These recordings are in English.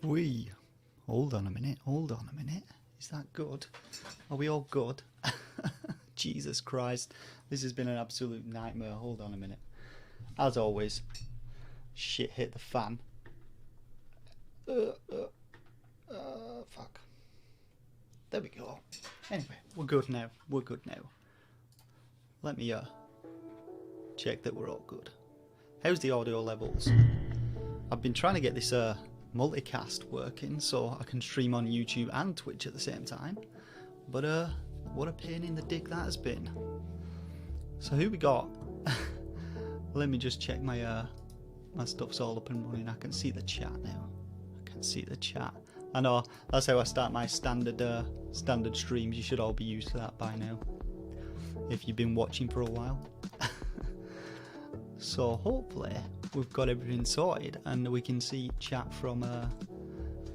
We. Hold on a minute. Hold on a minute. Is that good? Are we all good? Jesus Christ. This has been an absolute nightmare. Hold on a minute. As always, shit hit the fan. Fuck. There we go. Anyway, we're good now. We're good now. Let me check that we're all good. How's the audio levels? I've been trying to get this multicast working so I can stream on YouTube and Twitch at the same time. But what a pain in the dick that has been. So who we got? Let me just check my my stuff's all up and running. I can see the chat now. I can see the chat. I know that's how I start my standard streams. You should all be used to that by now, if you've been watching for a while. So hopefully we've got everything sorted and we can see chat from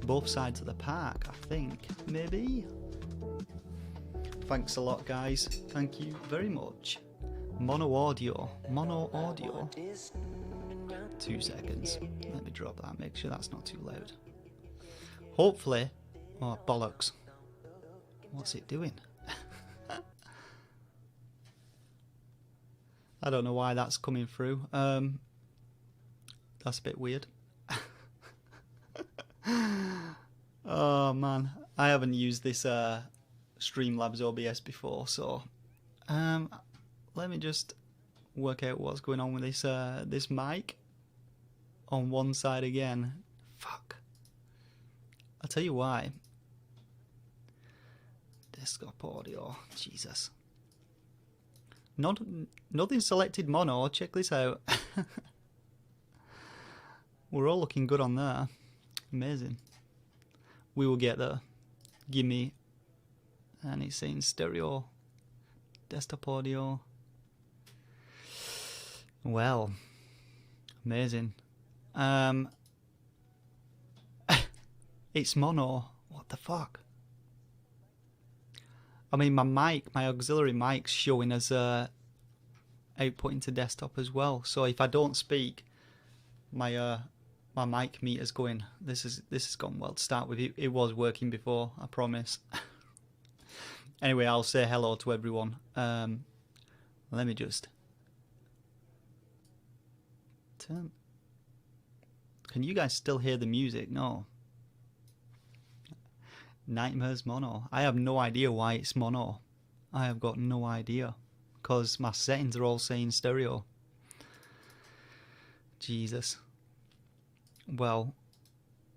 both sides of the park, I think. Maybe? Thanks a lot, guys. Thank you very much. Mono audio. 2 seconds. Let me drop that, make sure that's not too loud. Hopefully... Oh, bollocks. What's it doing? I don't know why that's coming through. That's a bit weird. Oh man, I haven't used this Streamlabs OBS before, so let me just work out what's going on with this this mic on one side again. Fuck. I'll tell you why. Desktop audio. Jesus. Nothing selected mono. Check this out. We're all looking good on there. Amazing. We will get there. Gimme. And it's saying stereo. Desktop audio. Well. Amazing. It's mono. What the fuck? I mean, my auxiliary mic's showing as output into desktop as well. So if I don't speak, my my mic meter's going. This has gone well to start with. It was working before, I promise. Anyway, I'll say hello to everyone. Let me just turn. Can you guys still hear the music? No. Nightmares mono. I have no idea why it's mono. I have got no idea. Because my settings are all saying stereo. Jesus. Well,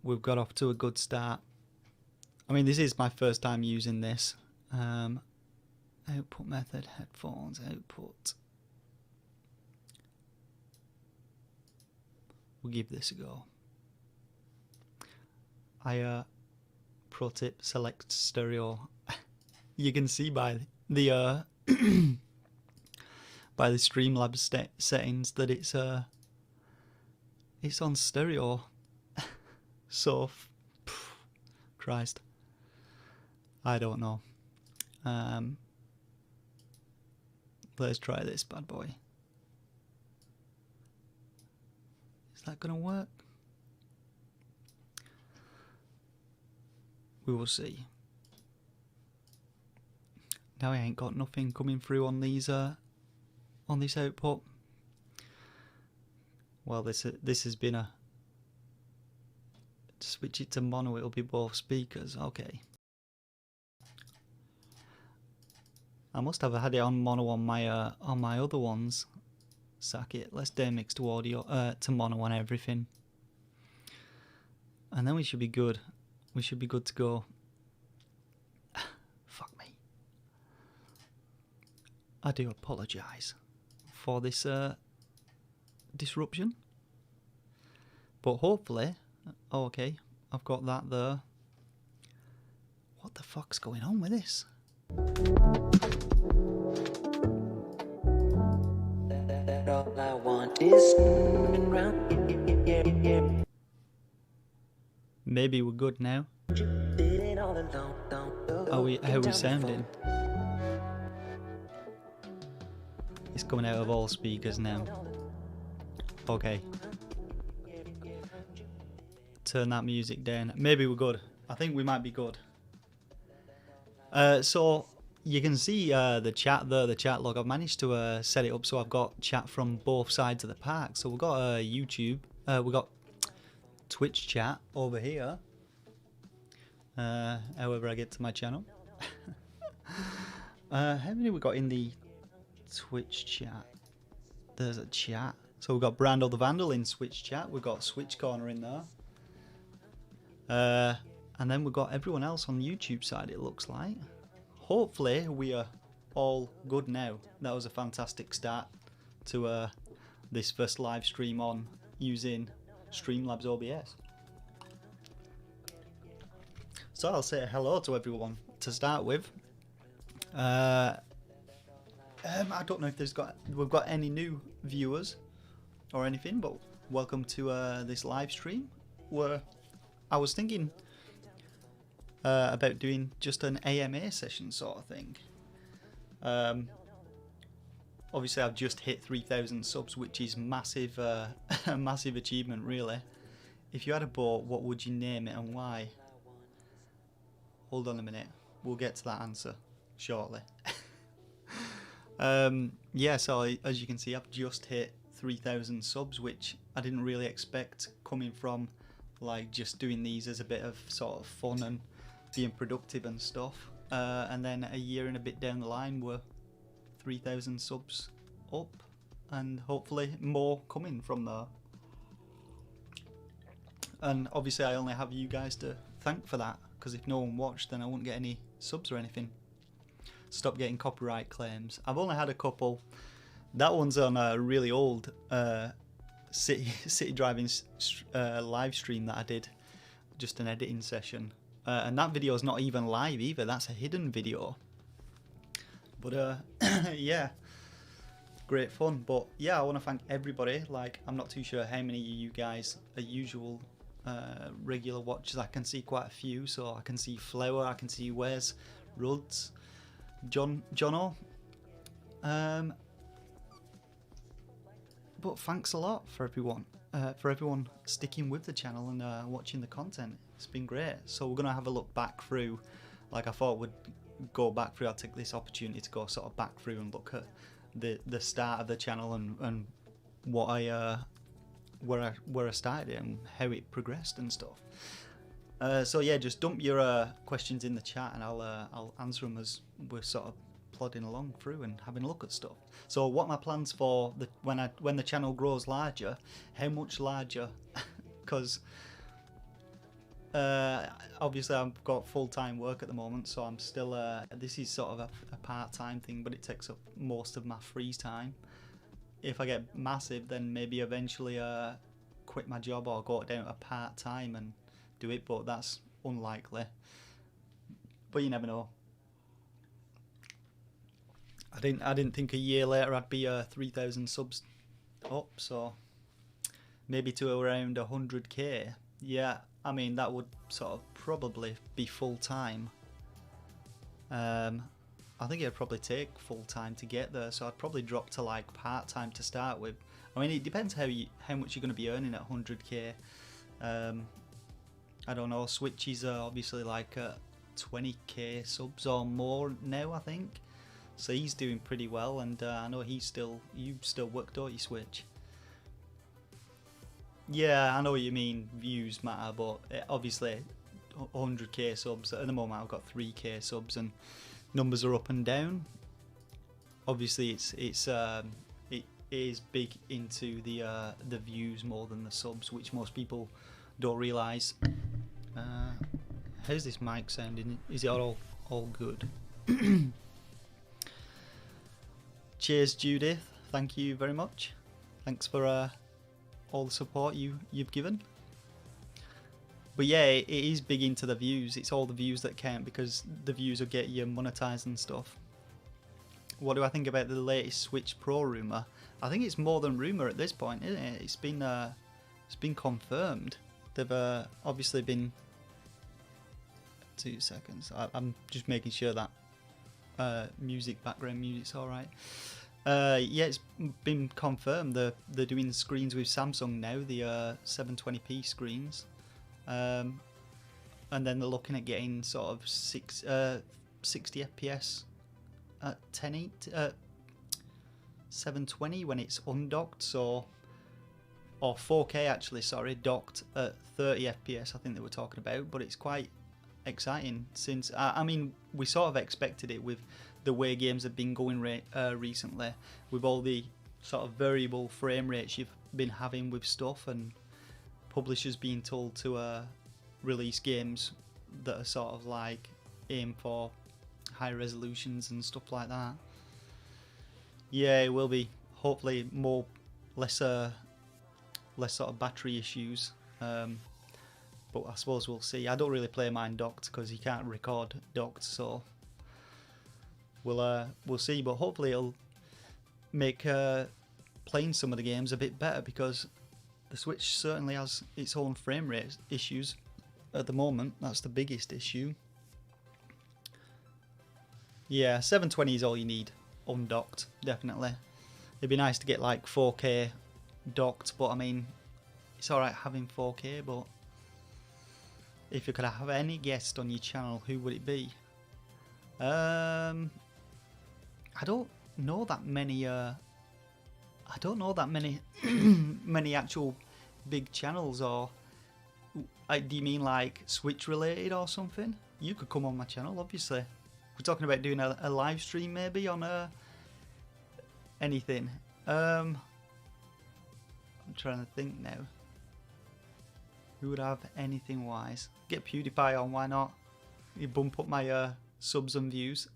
we've got off to a good start. I mean, this is my first time using this. Output method, headphones, output. We'll give this a go. Pro tip, select stereo. You can see by the by the Streamlabs settings that it's on stereo. So Christ, I don't know. Let's try this bad boy. Is that gonna work? We will see. Now I ain't got nothing coming through on these on this output. Well, this has been a switch it to mono. It'll be both speakers. Okay. I must have had it on mono on my other ones. Sack it. Let's demix to audio to mono on everything, and then we should be good. We should be good to go. Fuck me. I do apologise for this disruption. But hopefully... Oh, okay. I've got that there. What the fuck's going on with this? All I want is maybe we're good now. How are we sounding? It's coming out of all speakers now. Okay. turn that music down. Maybe we're good. I think we might be good. So you can see the chat there, the chat log. I've managed to set it up so I've got chat from both sides of the park. So we've got YouTube, we've got Twitch chat over here. However I get to my channel. How many we got in the Twitch chat? There's a chat. So we've got Brandel the Vandal in Switch chat. We've got Switch Corner in there. And then we've got everyone else on the YouTube side, it looks like. Hopefully we are all good now. That was a fantastic start to this first live stream on using Streamlabs OBS. So I'll say hello to everyone to start with. I don't know if we've got any new viewers or anything, but welcome to this live stream where I was thinking about doing just an AMA session sort of thing. Obviously I've just hit 3,000 subs, which is massive, a massive achievement really. If you had a boat, what would you name it and why? Hold on a minute, we'll get to that answer shortly. Yeah, so as you can see, I've just hit 3,000 subs, which I didn't really expect, coming from like just doing these as a bit of sort of fun and being productive and stuff. And then a year and a bit down the line, we're 3,000 subs up, and hopefully more coming from there. And obviously I only have you guys to thank for that, because if no one watched, then I wouldn't get any subs or anything. Stop getting copyright claims. I've only had a couple. That one's on a really old city driving live stream that I did, just an editing session, and that video is not even live either. That's a hidden video. But yeah, great fun. But yeah, I want to thank everybody. Like, I'm not too sure how many of you guys are usual regular watchers. I can see quite a few. So I can see Flower, I can see Wes, Ruds, Jono. But thanks a lot for everyone sticking with the channel and watching the content. It's been great. So we're gonna have a look back through, like I thought we'd go back through. I'll take this opportunity to go sort of back through and look at the start of the channel and what where I started it and how it progressed and stuff. So yeah, just dump your questions in the chat and I'll answer them as we're sort of plodding along through and having a look at stuff. So what are my plans for when the channel grows larger? How much larger? Because obviously I've got full-time work at the moment, so I'm still this is sort of a part-time thing, but it takes up most of my free time. If I get massive, then maybe eventually quit my job or go down to part-time and do it, but that's unlikely. But you never know. I didn't think a year later I'd be 3,000 subs up, so maybe to around 100k. Yeah, I mean that would sort of probably be full time. I think it'd probably take full time to get there, so I'd probably drop to like part time to start with. I mean, it depends how much you're going to be earning at 100k. I don't know. Switch is obviously like 20k subs or more now, I think. So he's doing pretty well, and I know you still work, don't you, Switch? Yeah, I know what you mean, views matter, but obviously 100k subs, at the moment I've got 3k subs and numbers are up and down. Obviously it is big into the views more than the subs, which most people don't realise. How's this mic sounding? Is it all good? Cheers, Judith. Thank you very much. Thanks for all the support you've given. But yeah, it is big into the views. It's all the views that count, because the views will get you monetized and stuff. What do I think about the latest Switch Pro rumor? I think it's more than rumor at this point, isn't it? It's been confirmed. They've obviously been. 2 seconds. I'm just making sure that background music's alright. Yeah, it's been confirmed. They're doing screens with Samsung now, the 720p screens. and then they're looking at getting sort of 60 FPS at 720 when it's undocked, so, or 4K actually, sorry, docked at 30 FPS I think they were talking about. But it's quite exciting, since I mean, we sort of expected it with the way games have been going recently, with all the sort of variable frame rates you've been having with stuff, and publishers being told to release games that are sort of like aim for high resolutions and stuff like that. Yeah, it will be hopefully less sort of battery issues, but I suppose we'll see. I don't really play mine docked because you can't record docked, so we'll see. But hopefully it'll make playing some of the games a bit better, because the Switch certainly has its own frame rate issues at the moment. That's the biggest issue. Yeah, 720 is all you need undocked, definitely. It'd be nice to get like 4K docked, but I mean, it's alright having 4K, but if you could have any guest on your channel, who would it be? I don't know that many many actual big channels. Or do you mean like Switch related or something? You could come on my channel, obviously. We're talking about doing a live stream maybe on anything. I'm trying to think now. Who would have anything wise? Get PewDiePie on, why not? You bump up my subs and views.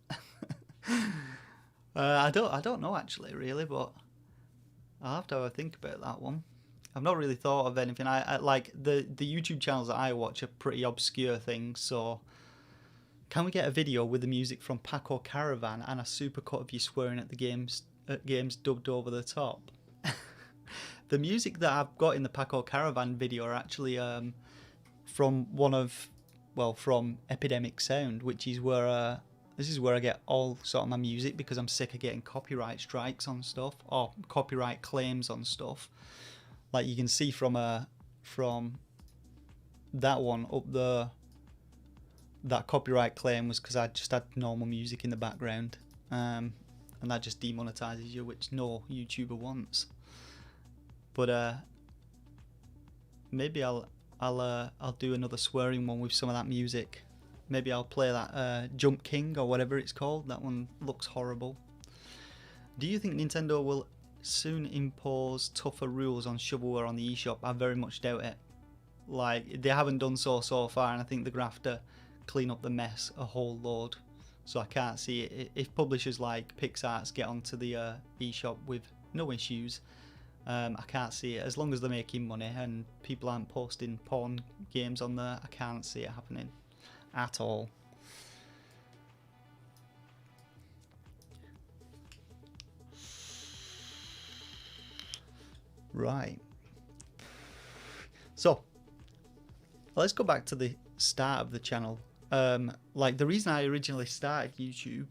I don't know actually, really, but I'll have to have a think about that one. I've not really thought of anything. I like the YouTube channels that I watch are pretty obscure things. So, can we get a video with the music from Paco Caravan and a supercut of you swearing at the games dubbed over the top? The music that I've got in the Paco Caravan video are actually from from Epidemic Sound, which is where this is where I get all sort of my music, because I'm sick of getting copyright strikes on stuff, or copyright claims on stuff. Like you can see from that one up there, that copyright claim was because I just had normal music in the background, and that just demonetizes you, which no YouTuber wants. But maybe I'll do another swearing one with some of that music. Maybe I'll play that Jump King or whatever it's called. That one looks horrible. Do you think Nintendo will soon impose tougher rules on shovelware on the eShop? I very much doubt it. Like, they haven't done so far, and I think they're going to have to clean up the mess a whole load. So I can't see it. If publishers like PixArts get onto the eShop with no issues, I can't see it. As long as they're making money and people aren't posting porn games on there, I can't see it happening at all. Right. So, let's go back to the start of the channel. Like, the reason I originally started YouTube,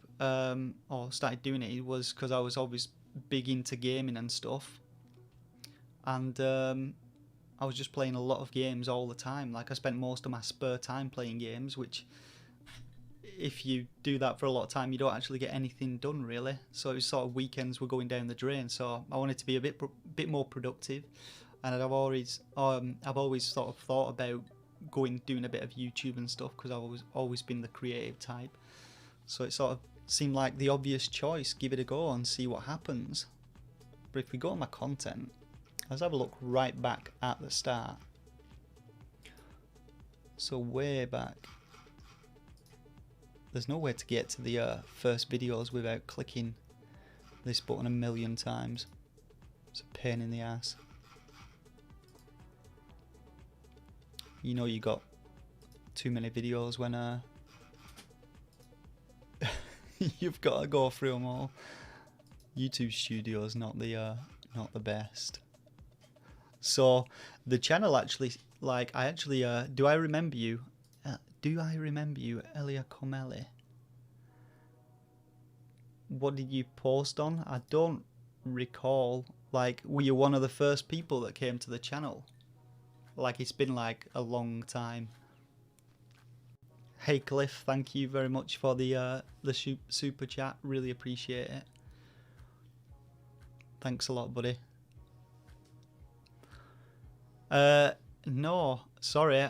or started doing it, was because I was always big into gaming and stuff. And I was just playing a lot of games all the time. Like, I spent most of my spare time playing games, which, if you do that for a lot of time, you don't actually get anything done, really. So it was sort of weekends were going down the drain. So I wanted to be a bit more productive, and I've always sort of thought about doing a bit of YouTube and stuff, because I've always been the creative type. So it sort of seemed like the obvious choice. Give it a go and see what happens. But if we go on my content, let's have a look right back at the start. So way back, there's no way to get to the first videos without clicking this button a million times. It's a pain in the ass. You know you got too many videos when you've got to go through them all. YouTube Studio's not the best. So the channel actually, like, I actually do I remember you, Elia Comeli? What did you post on? I don't recall. Like, were you one of the first people that came to the channel? Like it's been like a long time. Hey Cliff, thank you very much for the super chat. Really appreciate it. Thanks a lot, buddy. No, sorry.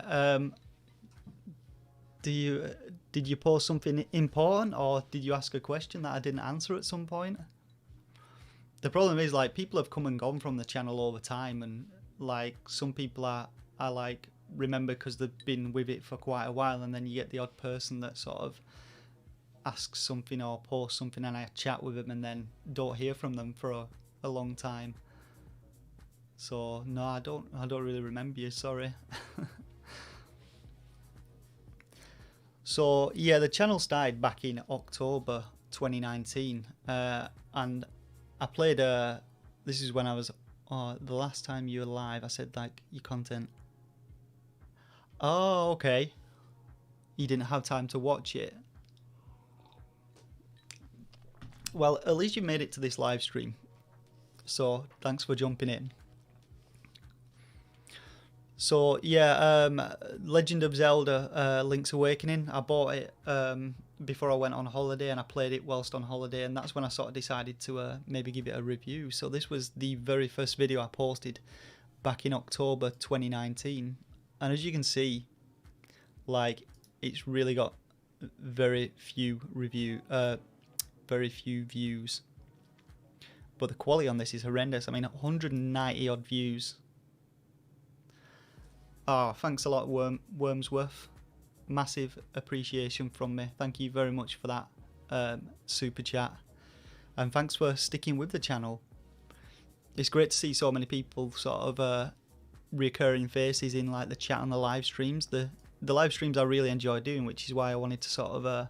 Did you post something important, or did you ask a question that I didn't answer at some point? The problem is, like, people have come and gone from the channel over time, and like some people I like remember because they've been with it for quite a while, and then you get the odd person that sort of asks something or posts something and I chat with them and then don't hear from them for a long time. So no, I don't really remember you, sorry. So yeah, the channel started back in October 2019, and I played this is when I was the last time you were live. I said like your content. Oh, okay. You didn't have time to watch it. Well, at least you made it to this live stream, so thanks for jumping in. So yeah, Legend of Zelda Link's Awakening, I bought it before I went on holiday, and I played it whilst on holiday, and that's when I sort of decided to maybe give it a review. So this was the very first video I posted back in October 2019, and as you can see, like, it's really got very few views, but the quality on this is horrendous. I mean, 190 odd views. Oh, thanks a lot, Wormsworth. Massive appreciation from me. Thank you very much for that super chat, and thanks for sticking with the channel. It's great to see so many people sort of recurring faces in like the chat and the live streams. The live streams I really enjoy doing, which is why I wanted to sort of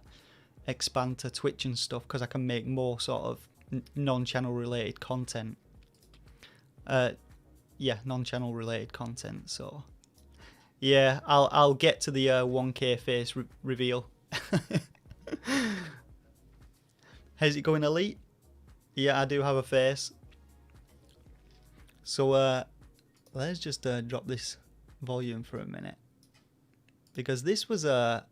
expand to Twitch and stuff, because I can make more sort of non-channel related content. Yeah, non-channel related content. So yeah, I'll get to the 1K face reveal. How's it going, Elite? Yeah, I do have a face. So let's just drop this volume for a minute, because this was the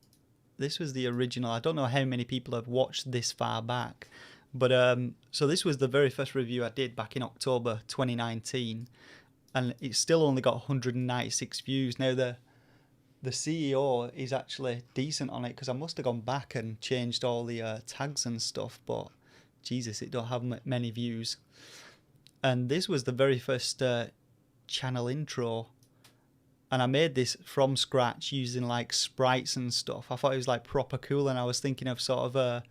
original. I don't know how many people have watched this far back, but so this was the very first review I did back in October 2019, and it's still only got 196 views. Now the CEO is actually decent on it, because I must have gone back and changed all the tags and stuff, but Jesus, it don't have many views. And this was the very first channel intro, and I made this from scratch using like sprites and stuff. I thought it was like proper cool, and I was thinking of sort of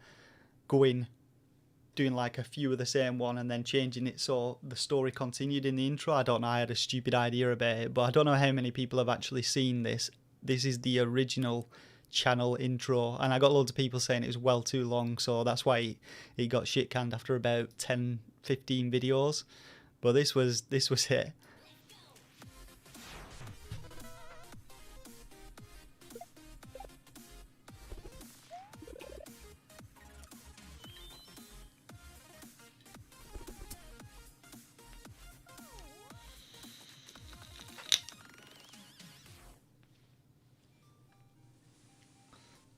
doing like a few of the same one and then changing it so the story continued in the intro. I don't know, I had a stupid idea about it, but I don't know how many people have actually seen this. This is the original channel intro, and I got loads of people saying it was well too long, so that's why it got shit canned after about 10-15 videos. But this was it.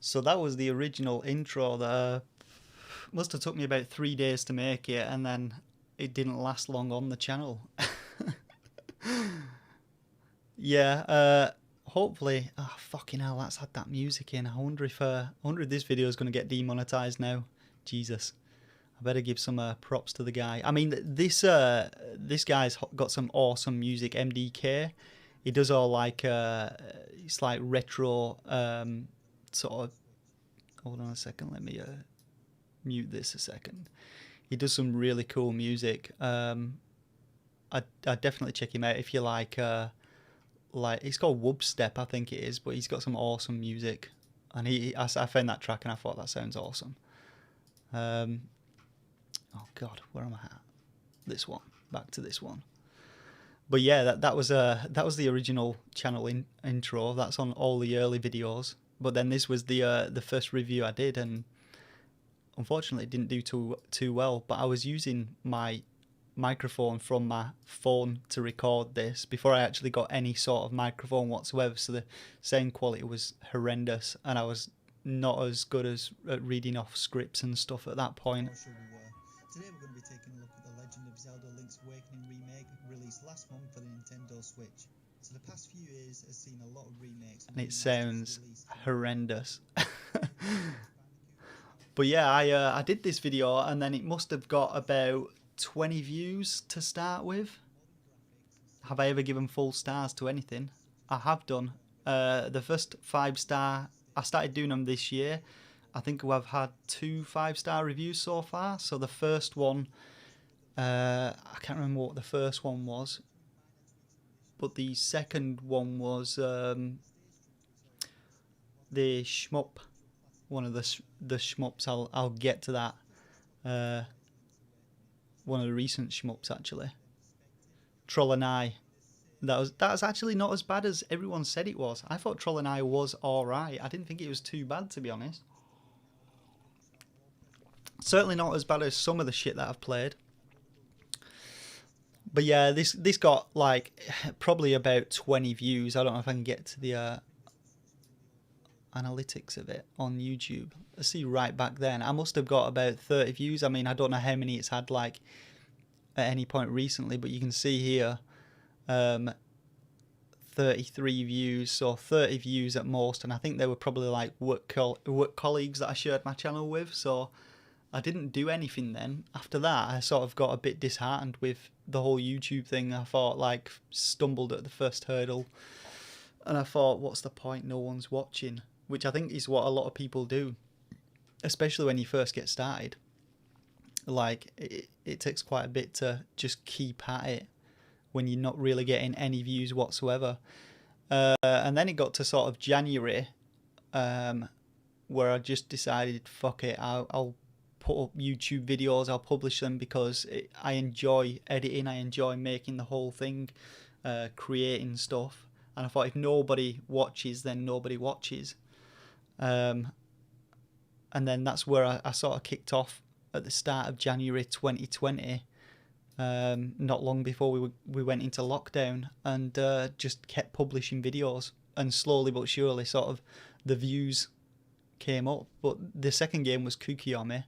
So that was the original intro that must have took me about 3 days to make it, and then it didn't last long on the channel. Yeah, hopefully. Oh, fucking hell, that's had that music in. I wonder if this video is going to get demonetized now. Jesus, I better give some props to the guy. I mean, this guy's got some awesome music. MDK, he does all like it's like retro sort of. Hold on a second, let me mute this a second. He does some really cool music. I'd definitely check him out if you like it's called Wubstep, I think it is, but he's got some awesome music, and I found that track and I thought that sounds awesome. Oh god, where am I at? This one, back to this one. But yeah, that was the original channel intro. That's on all the early videos. But then this was the first review I did, and unfortunately it didn't do too well. But I was using my microphone from my phone to record this before I actually got any sort of microphone whatsoever, so the sound quality was horrendous, and I was not as good as at reading off scripts and stuff at that point. Today we're going to be taking a look at the Legend of Zelda Link's Awakening remake released last month for the Nintendo Switch. So the past few years has seen a lot of remakes and it sounds horrendous. But yeah, I did this video, and then it must have got about 20 views to start with. Have I ever given full stars to anything? I have done. The first 5-star, I started doing them this year. I think I've had 2 5-star reviews so far. So the first one, I can't remember what the first one was, but the second one was the shmup. One of the shmups. I'll get to that. One of the recent shmups actually. Troll and I. That's actually not as bad as everyone said it was. I thought Troll and I was alright. I didn't think it was too bad, to be honest. Certainly not as bad as some of the shit that I've played. But yeah, this got like probably about 20 views. I don't know if I can get to the analytics of it on YouTube. I see right back then I must have got about 30 views. I mean, I don't know how many it's had like at any point recently, but you can see here 33 views, so 30 views at most, and I think they were probably like work colleagues that I shared my channel with, so I didn't do anything then. After that I sort of got a bit disheartened with the whole YouTube thing. I thought, like, stumbled at the first hurdle, and I thought, what's the point, no one's watching, which I think is what a lot of people do, especially when you first get started. Like, it takes quite a bit to just keep at it when you're not really getting any views whatsoever. And then it got to sort of January, where I just decided, fuck it, I'll put up YouTube videos, I'll publish them, because I enjoy editing, I enjoy making the whole thing, creating stuff. And I thought, if nobody watches, then nobody watches. And then that's where I sort of kicked off at the start of January 2020, not long before we went into lockdown, and just kept publishing videos, and slowly but surely sort of the views came up. But the second game was Kukiyomi,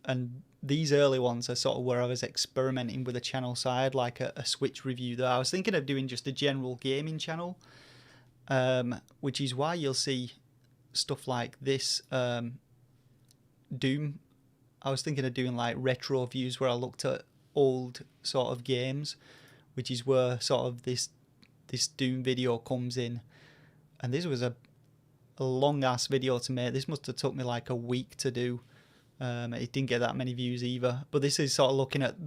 and these early ones are sort of where I was experimenting with the channel side, like a Switch review there. I was thinking of doing just a general gaming channel, which is why you'll see stuff like this, Doom. I was thinking of doing like retro views where I looked at old sort of games, which is where sort of this Doom video comes in. And this was a long ass video to make. This must have took me like a week to do. It didn't get that many views either. But this is sort of looking at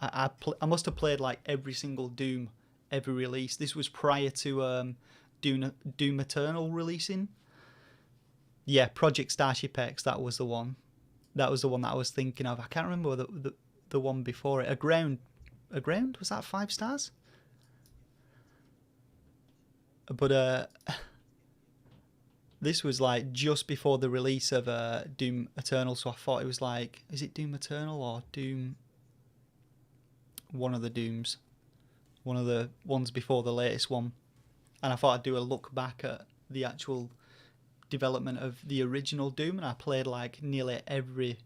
I must have played like every single Doom ever released. This was prior to Doom Eternal releasing. Yeah, Project Starship X, that was the one. That was the one that I was thinking of. I can't remember the one before it. Aground, was that 5 stars? But this was like just before the release of Doom Eternal, so I thought it was like, is it Doom Eternal or Doom? One of the Dooms, one of the ones before the latest one. And I thought I'd do a look back at the actual development of the original Doom, and I played like nearly every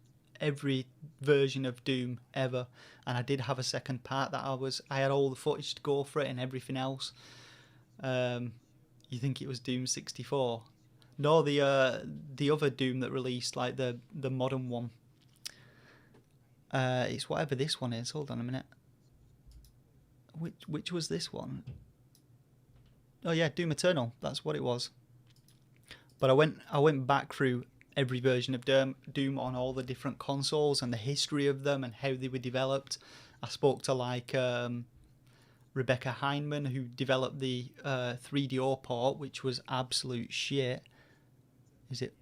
version of Doom ever. And I did have a second part that I had all the footage to go for it and everything else. You think it was Doom 64? No, the other Doom that released, like the modern one. It's whatever this one is. Hold on a minute. Which was this one? Oh yeah, Doom Eternal. That's what it was. But I went back through every version of Doom on all the different consoles and the history of them and how they were developed. I spoke to like Rebecca Heineman, who developed the 3DO port, which was absolute shit. Is it?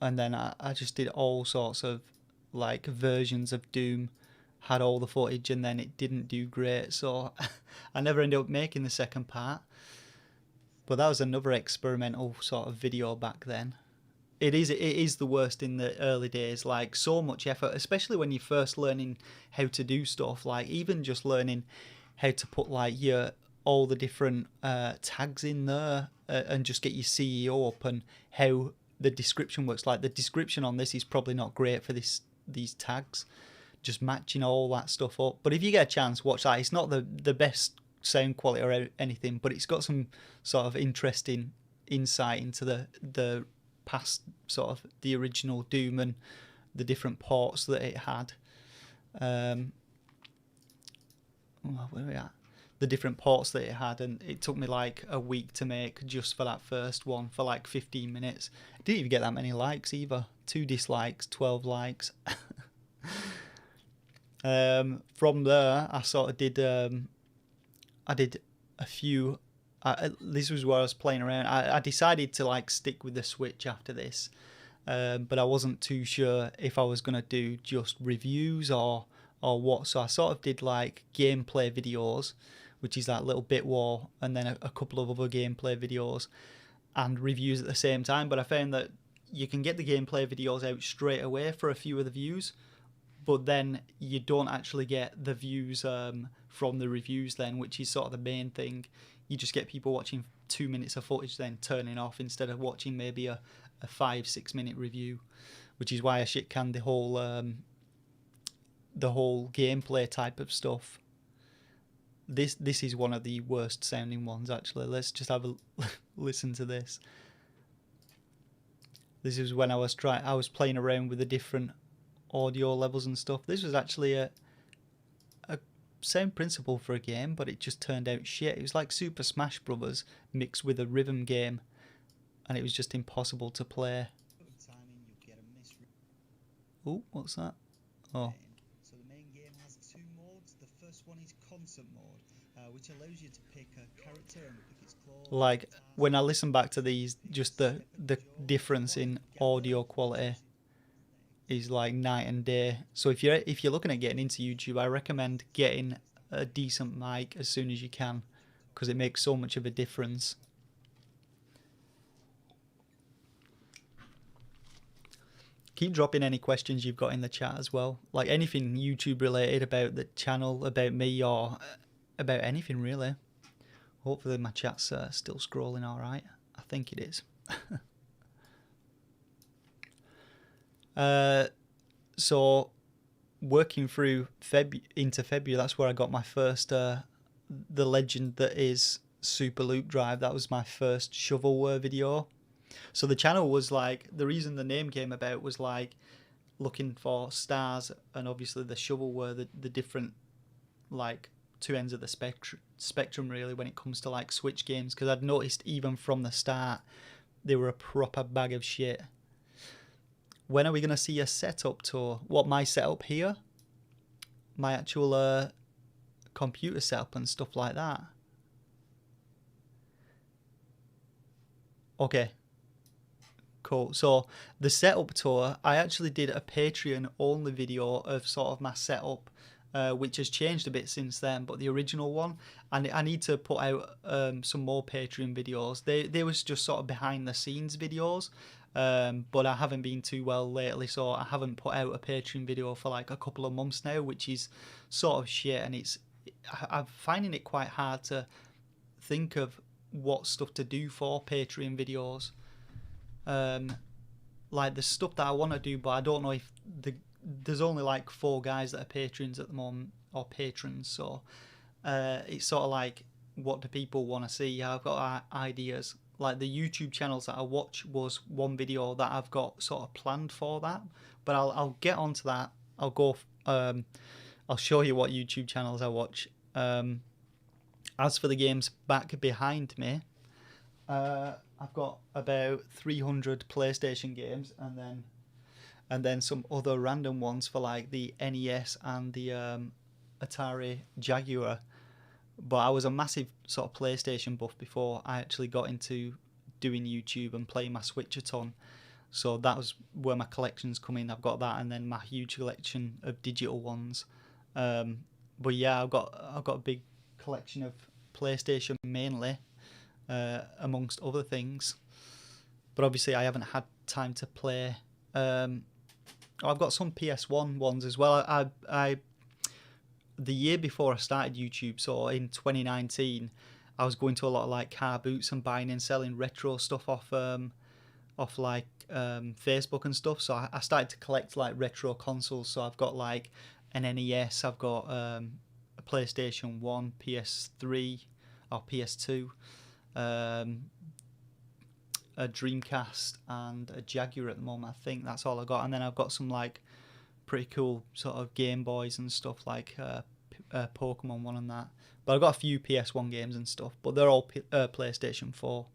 And then I just did all sorts of like versions of Doom, had all the footage, and then it didn't do great, so I never ended up making the second part. But that was another experimental sort of video back then. It is the worst in the early days. Like, so much effort, especially when you're first learning how to do stuff. Like, even just learning how to put like all the different tags in there, and just get your CEO up, and how the description works. Like, the description on this is probably not great for these tags, just matching all that stuff up. But if you get a chance, watch that. It's not the best sound quality or anything, but it's got some sort of interesting insight into the past, sort of the original Doom and the different ports that it had. Where are we at? The different ports that it had, and it took me like a week to make just for that first one, for like 15 minutes. I didn't even get that many likes either. 2 dislikes, 12 likes. From there, I sort of did. I did a few. This was where I was playing around. I decided to like stick with the Switch after this, but I wasn't too sure if I was gonna do just reviews or what. So I sort of did like gameplay videos, which is that little bit war, and then a couple of other gameplay videos and reviews at the same time. But I found that you can get the gameplay videos out straight away for a few of the views, but then you don't actually get the views from the reviews then, which is sort of the main thing. You just get people watching 2 minutes of footage then turning off, instead of watching maybe a 5-6 minute review, which is why I shit canned the whole gameplay type of stuff. This is one of the worst sounding ones, actually. Let's just have a listen to this. This is when I was playing around with the different audio levels and stuff. This was actually a sound principle for a game, but it just turned out shit. It was like Super Smash Brothers mixed with a rhythm game, and it was just impossible to play. Oh, what's that? Oh. So the main game has 2 modes. The first one is concert mode, which allows you to pick a character and pick its claws. Like, when I listen back to these, just the difference in audio quality is like night and day. So if you're looking at getting into YouTube, I recommend getting a decent mic as soon as you can, because it makes so much of a difference. Keep dropping any questions you've got in the chat as well, like anything YouTube related, about the channel, about me, or about anything really. Hopefully my chat's still scrolling all right. I think it is. So working through into February, that's where I got my first the legend that is Super Loop Drive. That was my first shovelware video. So the channel was like, the reason the name came about was like looking for stars, and obviously the shovelware, the different like 2 ends of the spectrum really when it comes to like Switch games, because I'd noticed even from the start they were a proper bag of shit. When are we going to see a setup tour? What, my setup here? My actual computer setup and stuff like that? Okay. Cool. So the setup tour, I actually did a Patreon only video of sort of my setup, which has changed a bit since then, but the original one, and I need to put out some more Patreon videos. They was just sort of behind the scenes videos, but I haven't been too well lately, so I haven't put out a Patreon video for like a couple of months now, which is sort of shit, and I'm finding it quite hard to think of what stuff to do for Patreon videos. Like the stuff that I want to do, but I don't know if there's only like 4 guys that are patrons at the moment, or patrons, so it's sort of like, what do people want to see? I've got ideas. Like the YouTube channels that I watch was one video that I've got sort of planned for that, but I'll get onto that. I'll go I'll show you what YouTube channels I watch. As for the games back behind me, I've got about 300 PlayStation games, and then some other random ones for like the NES and the Atari Jaguar. But I was a massive sort of PlayStation buff before I actually got into doing YouTube and playing my Switch a ton. So that was where my collections come in. I've got that, and then my huge collection of digital ones. But yeah, I've got a big collection of PlayStation mainly, amongst other things. but obviously I haven't had time to play. I've got some PS1 ones as well. I the year before I started YouTube, so in 2019, I was going to a lot of like car boots and buying and selling retro stuff off like Facebook and stuff. So I started to collect like retro consoles. So I've got like an NES, I've got a PlayStation 1, PS3 or PS2, a Dreamcast and a Jaguar at the moment. I think that's all I got. And then I've got some like pretty cool sort of Game Boys and stuff, like Pokemon one and that. But I've got a few PS1 games and stuff, but they're all PlayStation 4.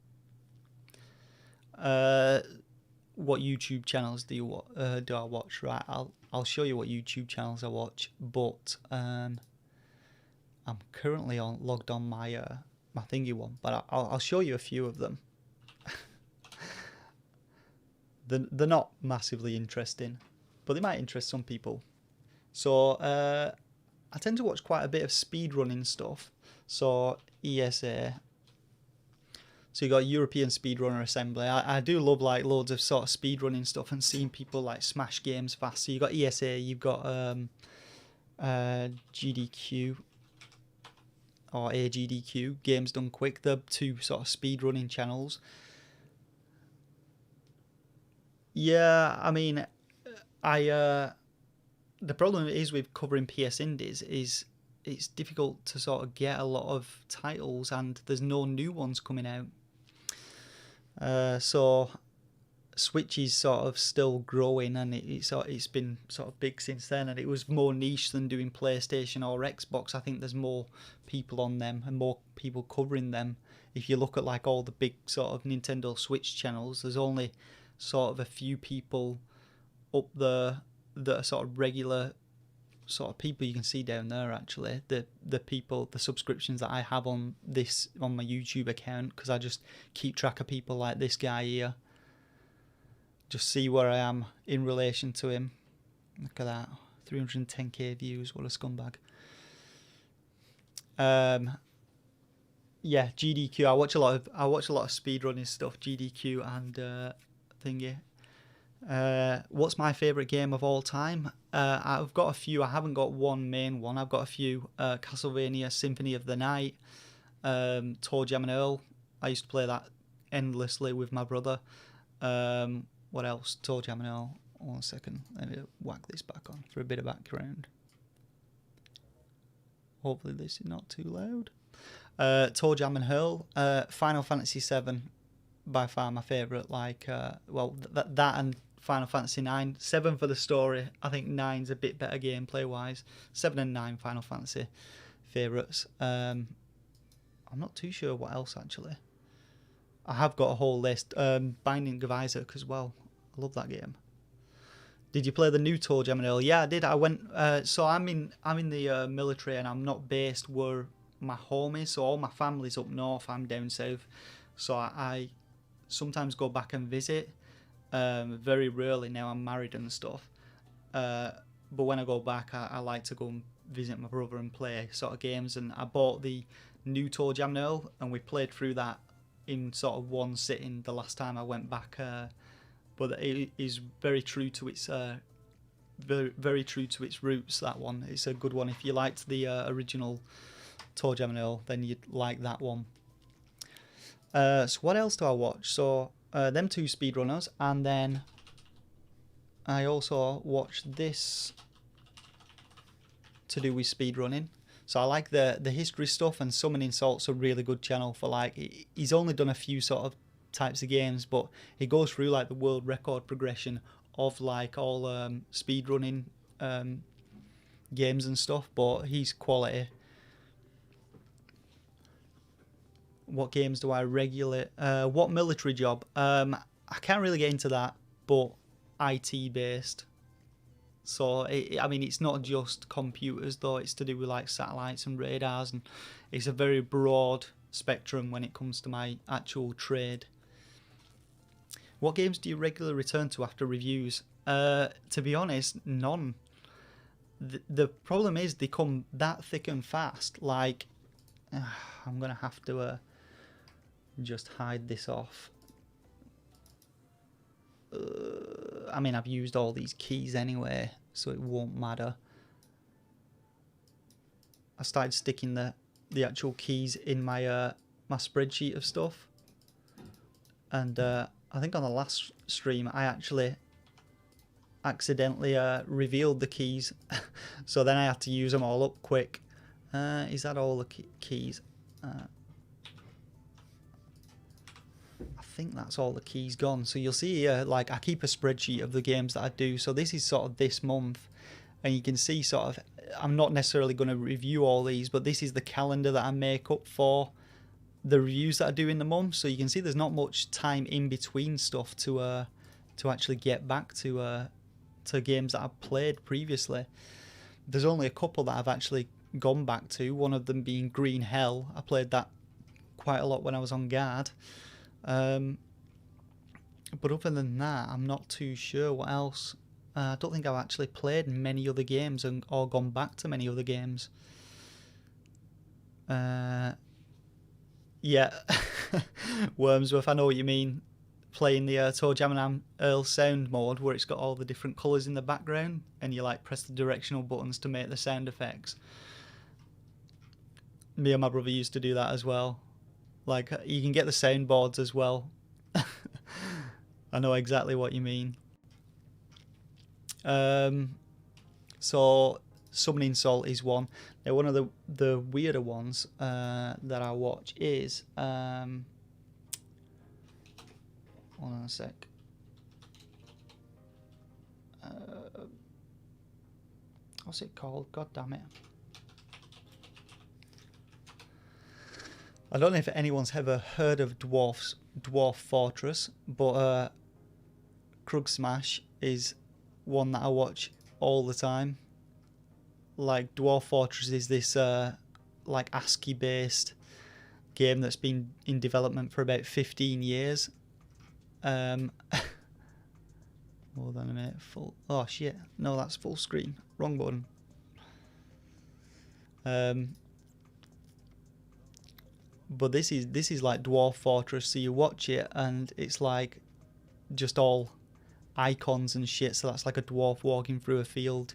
What YouTube channels do I watch? Right, I'll show you what YouTube channels I watch. But I'm currently logged on my thingy one, but I'll show you a few of them. They're not massively interesting, but they might interest some people. So I tend to watch quite a bit of speedrunning stuff. So ESA. So you got European Speedrunner Assembly. I do love like loads of sort of speedrunning stuff and seeing people like smash games fast. So you got ESA, you've got GDQ or AGDQ, Games Done Quick. They're two sort of speedrunning channels. Yeah, I mean, the problem is with covering PS Indies is it's difficult to sort of get a lot of titles, and there's no new ones coming out. So Switch is sort of still growing, and it's been sort of big since then, and it was more niche than doing PlayStation or Xbox. I think there's more people on them and more people covering them. If you look at like all the big sort of Nintendo Switch channels, there's only sort of a few people up there that are sort of regular sort of people you can see down there. Actually, the people, the subscriptions that I have on my YouTube account, because I just keep track of people like this guy here, just see where I am in relation to him. Look at that, 310k views. What a scumbag. Yeah, GDQ. I watch a lot of speedrunning stuff. GDQ and thingy. What's my favourite game of all time? I've got a few. I haven't got one main one. I've got a few. Castlevania Symphony of the Night, Toe Jam and Earl. I used to play that endlessly with my brother. What else? Toe Jam and Earl. 1 second. Let me whack this back on for a bit of background. Hopefully this is not too loud. Toe Jam and Earl. Final Fantasy VII. By far my favourite. Like, that and Final Fantasy 9. 7 for the story. I think 9's a bit better gameplay wise. 7 and 9 Final Fantasy favourites. I'm not too sure what else actually. I have got a whole list. Binding of Isaac as well. I love that game. Did you play the new Toe Jam and Earl? Yeah, I did. I went. So I'm in the military, and I'm not based where my home is. So all my family's up north. I'm down south. So I sometimes go back and visit. Very rarely now. I'm married and stuff. But when I go back, I like to go and visit my brother and play sort of games. And I bought the new Toe Jam and Earl, and we played through that in sort of one sitting the last time I went back. But it is very true to its very true to its roots. That one, it's a good one. If you liked the original Toe Jam and Earl, then you'd like that one. So what else do I watch? So them two speedrunners, and then I also watched this to do with speedrunning. So I like the history stuff, and Summoning Salt's a really good channel for like, he's only done a few sort of types of games, but he goes through like the world record progression of like all speedrunning games and stuff, but he's quality. What games do I regulate? What military job? I can't really get into that, but IT based. So I mean, it's not just computers though. It's to do with like satellites and radars, and it's a very broad spectrum when it comes to my actual trade. What games do you regularly return to after reviews? To be honest, none. The problem is they come that thick and fast. Like, I'm gonna have to just hide this off. I mean, I've used all these keys anyway, so it won't matter. I started sticking the actual keys in my my spreadsheet of stuff, and I think on the last stream I actually accidentally revealed the keys, so then I had to use them all up quick. Is that all the keys? I think that's all the keys gone. So you'll see here, like, I keep a spreadsheet of the games that I do. So this is sort of this month, and you can see sort of, I'm not necessarily going to review all these, but this is the calendar that I make up for the reviews that I do in the month. So you can see there's not much time in between stuff to actually get back to games that I've played previously. There's only a couple that I've actually gone back to, one of them being Green Hell. I played that quite a lot when I was on guard. But other than that, I'm not too sure what else. I don't think I've actually played many other games or gone back to many other games. Yeah. Wormsworth, I know what you mean. Playing the Toe Jam and Earl sound mode, where it's got all the different colours in the background, and you like press the directional buttons to make the sound effects. Me and my brother used to do that as well. Like, you can get the soundboards as well. I know exactly what you mean. So Summoning Salt is one. Now, one of the weirder ones that I watch is hold on a sec. What's it called? God damn it. I don't know if anyone's ever heard of Dwarf Fortress, but Krug Smash is one that I watch all the time. Like, Dwarf Fortress is this like ASCII based game that's been in development for about 15 years. Hold on a minute. Oh shit, no, that's full screen, wrong button. But this is like Dwarf Fortress, so you watch it and it's like just all icons and shit, so that's like a dwarf walking through a field.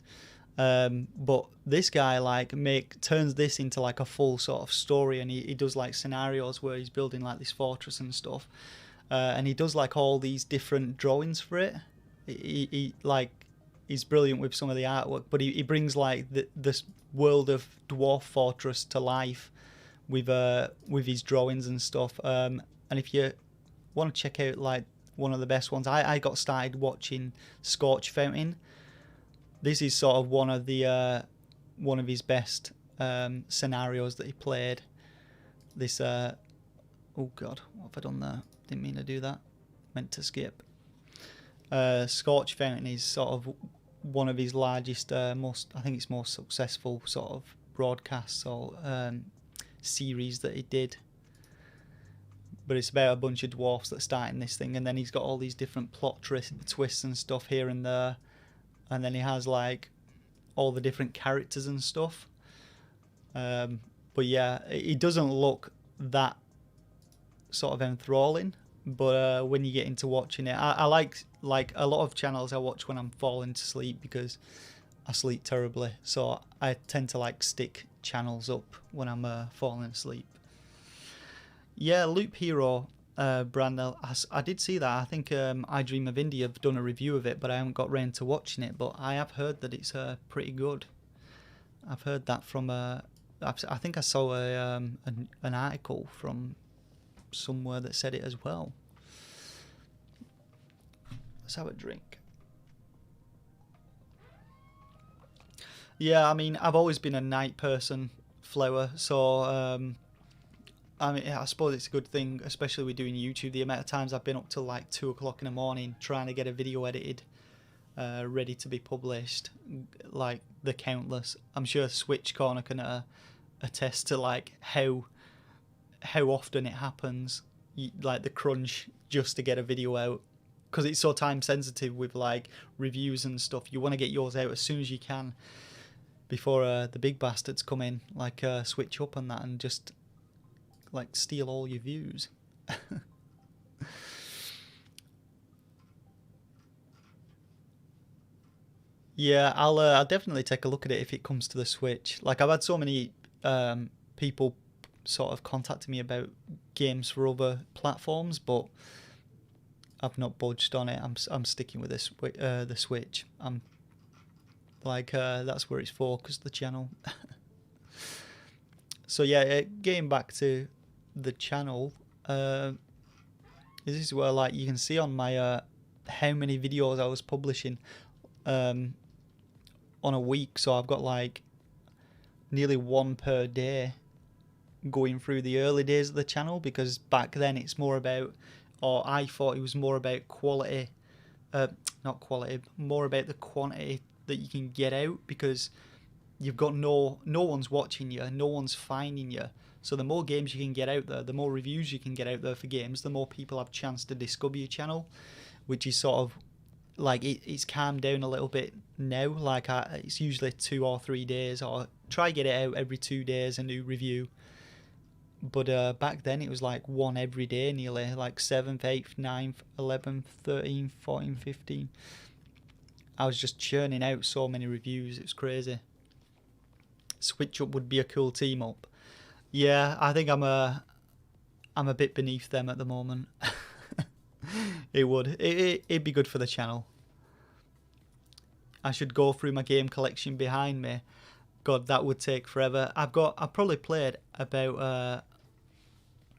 But this guy like turns this into like a full sort of story, and he does like scenarios where he's building like this fortress and stuff, and he does like all these different drawings for it. He he's brilliant with some of the artwork, but he brings like this world of Dwarf Fortress to life with his drawings and stuff. And if you want to check out like one of the best ones, I got started watching Scorch Fountain. This is sort of one of his best scenarios that he played. This oh god, what have I done there? Didn't mean to do that. Meant to skip. Scorch Fountain is sort of one of his largest, most successful sort of broadcasts or series that he did. But it's about a bunch of dwarfs that start in this thing, and then he's got all these different plot twists and stuff here and there, and then he has like all the different characters and stuff. But yeah, it doesn't look that sort of enthralling, but when you get into watching it, I like a lot of channels I watch when I'm falling to sleep because I sleep terribly, so I tend to like stick channels up when I'm falling asleep. Yeah, Loop Hero, Brandel, I did see that. I think I Dream of India have done a review of it, but I haven't got round to watching it. But I have heard that it's pretty good. I've heard that from I think I saw an article from somewhere that said it as well. Let's have a drink. Yeah, I mean, I've always been a night person, Flower, so I mean, I suppose it's a good thing, especially with doing YouTube. The amount of times I've been up till like 2 o'clock in the morning trying to get a video edited, ready to be published, like the countless. I'm sure Switch Corner can attest to like how often it happens, like the crunch just to get a video out, because it's so time sensitive with like reviews and stuff. You want to get yours out as soon as you can before the big bastards come in, like Switch Up and that, and just like steal all your views. Yeah, I'll definitely take a look at it if it comes to the Switch. Like, I've had so many people sort of contacting me about games for other platforms, but I've not budged on it. I'm sticking with the Switch. I'm like that's where it's focused, the channel. So yeah, getting back to the channel, this is where like you can see on my how many videos I was publishing on a week. So I've got like nearly one per day going through the early days of the channel, because back then it's more about, or I thought it was more about quality, not quality, more about the quantity that you can get out, because you've got no one's watching you, no one's finding you. So the more games you can get out there, the more reviews you can get out there for games, the more people have a chance to discover your channel, which is sort of like it's calmed down a little bit now. Like it's usually 2 or 3 days, or try get it out every 2 days, a new review. But back then it was like one every day nearly, like 7th, 8th, 9th, 11th, 13th, 14th, 15th. I was just churning out so many reviews, it was crazy. Switch Up would be a cool team up. Yeah, I think I'm a bit beneath them at the moment. It would. It'd be good for the channel. I should go through my game collection behind me. God, that would take forever. I've probably played about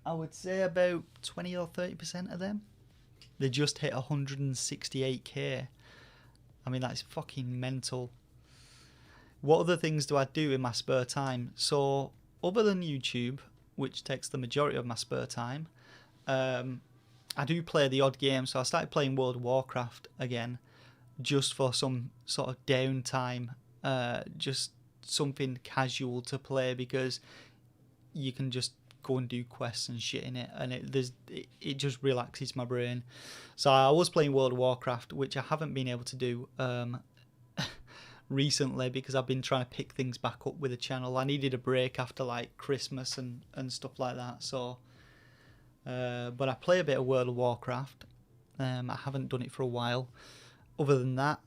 I would say about 20 or 30% of them. They just hit 168k. I mean, that's fucking mental. What other things do I do in my spare time? So, other than YouTube, which takes the majority of my spare time, I do play the odd game. So I started playing World of Warcraft again, just for some sort of downtime, just something casual to play, because you can just go and do quests and shit in it, and it just relaxes my brain. So I was playing World of Warcraft, which I haven't been able to do recently, because I've been trying to pick things back up with the channel. I needed a break after like Christmas and stuff like that. So but I play a bit of World of Warcraft. I haven't done it for a while. Other than that,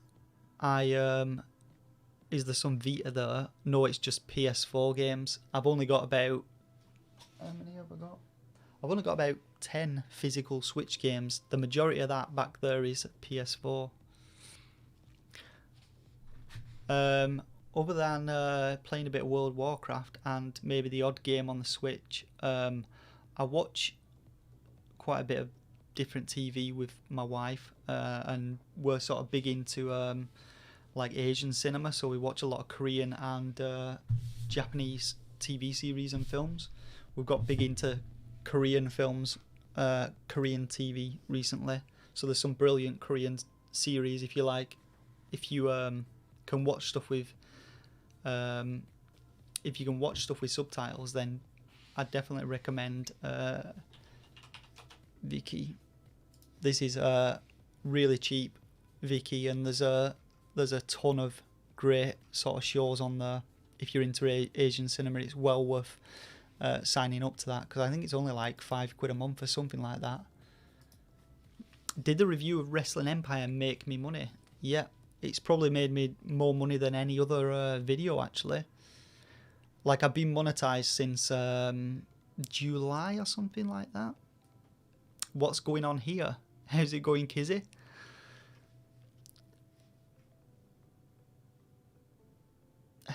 is there some Vita there? No, it's just PS4 games. I've only got about, how many have I got? I've only got about 10 physical Switch games. The majority of that back there is PS4. Other than playing a bit of World of Warcraft and maybe the odd game on the Switch, I watch quite a bit of different TV with my wife, and we're sort of big into like Asian cinema, so we watch a lot of Korean and Japanese TV series and films. We've got big into Korean films, Korean TV recently, so there's some brilliant Korean series. If you like, if you can watch stuff with if you can watch stuff with subtitles, then I'd definitely recommend Viki. This is really cheap Viki, and there's a ton of great sort of shows on there. If you're into Asian cinema, it's well worth signing up to that, because I think it's only like £5 a month or something like that. Did the review of Wrestling Empire make me money? Yeah, it's probably made me more money than any other video actually. Like, I've been monetized since July or something like that. What's going on here? How's it going, Kizzy?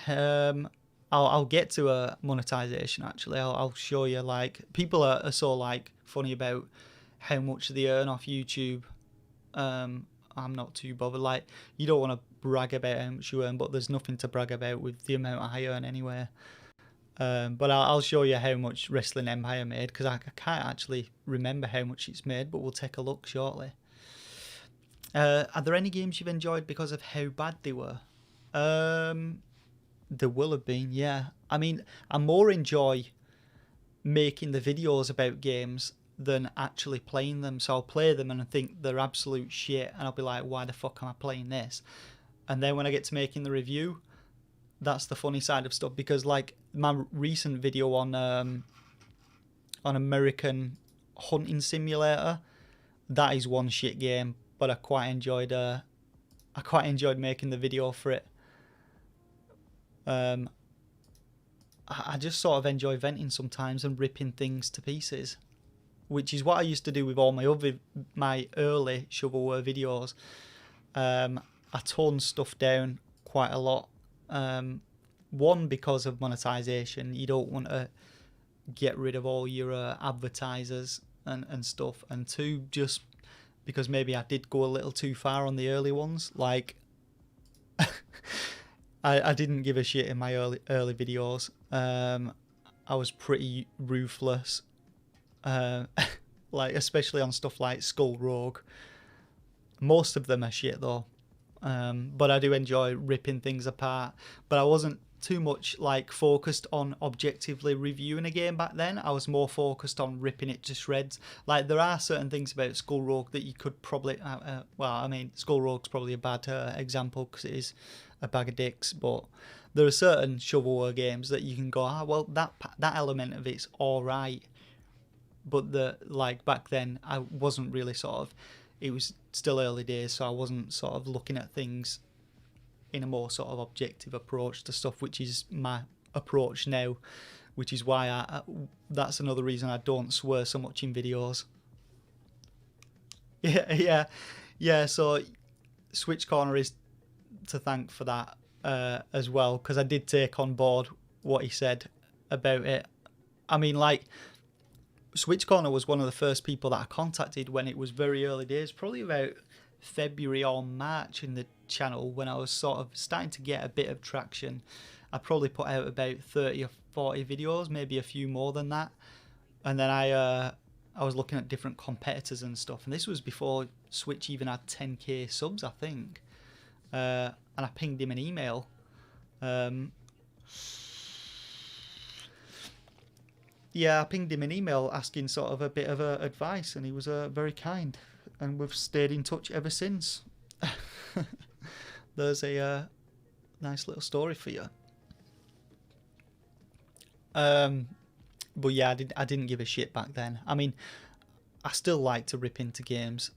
I'll get to a monetization actually. I'll show you. Like, people are so like funny about how much they earn off YouTube. I'm not too bothered. Like, you don't want to brag about how much you earn, but there's nothing to brag about with the amount I earn anyway. But I'll show you how much Wrestling Empire made, because I can't actually remember how much it's made, but we'll take a look shortly. Are there any games you've enjoyed because of how bad they were? There will have been, yeah. I mean, I more enjoy making the videos about games than actually playing them. So I'll play them and I think they're absolute shit, and I'll be like, why the fuck am I playing this? And then when I get to making the review, that's the funny side of stuff, because like my recent video on American Hunting Simulator, that is one shit game, but I quite enjoyed I quite enjoyed making the video for it. I just sort of enjoy venting sometimes and ripping things to pieces, which is what I used to do with all my early shovelware videos. I toned stuff down quite a lot. One, because of monetization, you don't want to get rid of all your advertisers and stuff, and two, just because maybe I did go a little too far on the early ones. Like I didn't give a shit in my early videos. I was pretty ruthless, like especially on stuff like Skull Rogue. Most of them are shit though, but I do enjoy ripping things apart. But I wasn't too much like focused on objectively reviewing a game back then. I was more focused on ripping it to shreds. Like there are certain things about Skull Rogue that you could probably well, I mean, Skull Rogue's probably a bad example because it is a bag of dicks, but there are certain shovelware games that you can go, well, that element of it's all right, but like back then I wasn't really sort of, it was still early days, so I wasn't sort of looking at things in a more sort of objective approach to stuff, which is my approach now, which is why that's another reason I don't swear so much in videos. Yeah. So Switch Corner is to thank for that as well, because I did take on board what he said about it. I mean, like, Switch Corner was one of the first people that I contacted when it was very early days, probably about February or March in the channel, when I was sort of starting to get a bit of traction. I probably put out about 30 or 40 videos, maybe a few more than that, and then I was looking at different competitors and stuff, and this was before Switch even had 10k subs, I think, and I pinged him an email. Yeah, I pinged him an email asking sort of a bit of advice, and he was very kind, and we've stayed in touch ever since. There's a nice little story for you. But yeah, I didn't give a shit back then. I mean, I still like to rip into games.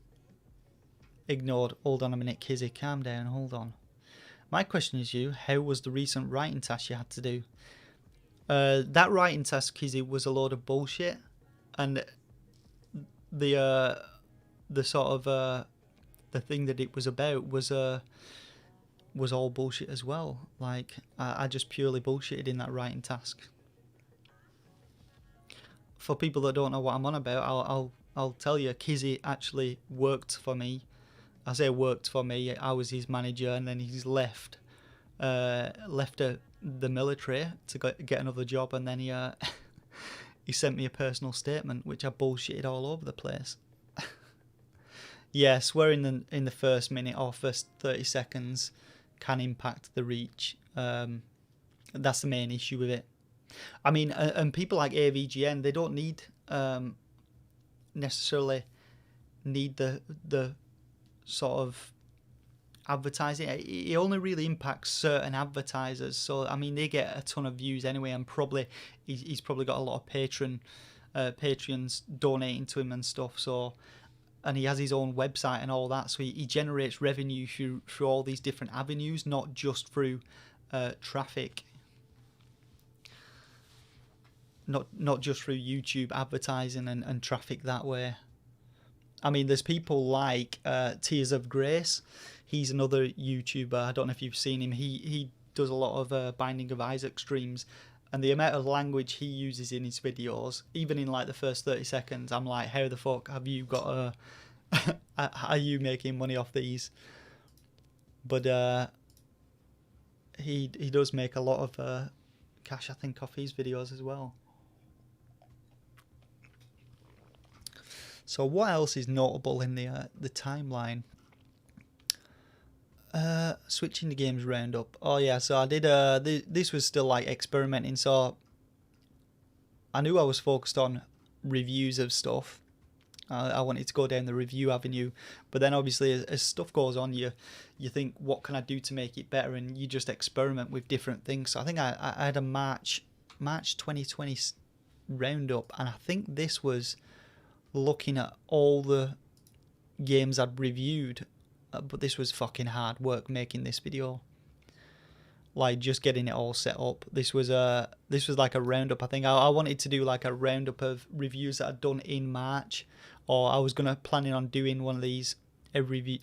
Ignored. Hold on a minute, Kizzy. Calm down. Hold on. My question is how was the recent writing task you had to do? That writing task, Kizzy, was a load of bullshit, and the sort of the thing that it was about was all bullshit as well. Like I just purely bullshitted in that writing task. For people that don't know what I'm on about, I'll tell you. Kizzy actually worked for me. I say worked for me. I was his manager, and then he's left the military to get another job, and then he sent me a personal statement which I bullshitted all over the place. Yeah, swearing in the first minute or first 30 seconds can impact the reach. That's the main issue with it. I mean, and people like AVGN, they don't need necessarily need the sort of advertising. It only really impacts certain advertisers. So I mean, they get a ton of views anyway, and probably he's probably got a lot of Patreons donating to him and stuff. So, and he has his own website and all that, so he generates revenue through all these different avenues, not just through traffic, not just through YouTube advertising and traffic that way. I mean, there's people like Tears of Grace. He's another YouTuber. I don't know if you've seen him. He does a lot of Binding of Isaac streams, and the amount of language he uses in his videos, even in like the first 30 seconds, I'm like, how the fuck have you got are you making money off these? But he does make a lot of cash, I think, off his videos as well. So what else is notable in the timeline? Switching the games roundup. Oh yeah, so I did this was still like experimenting, so I knew I was focused on reviews of stuff. I wanted to go down the review avenue, but then obviously as stuff goes on, you think, what can I do to make it better, and you just experiment with different things. So I think I had a March 2020 roundup, and I think this was looking at all the games I'd reviewed but this was fucking hard work making this video. Like just getting it all set up. This was like a roundup. I think I wanted to do like a roundup of reviews that I'd done in March, or I was planning on doing one of these every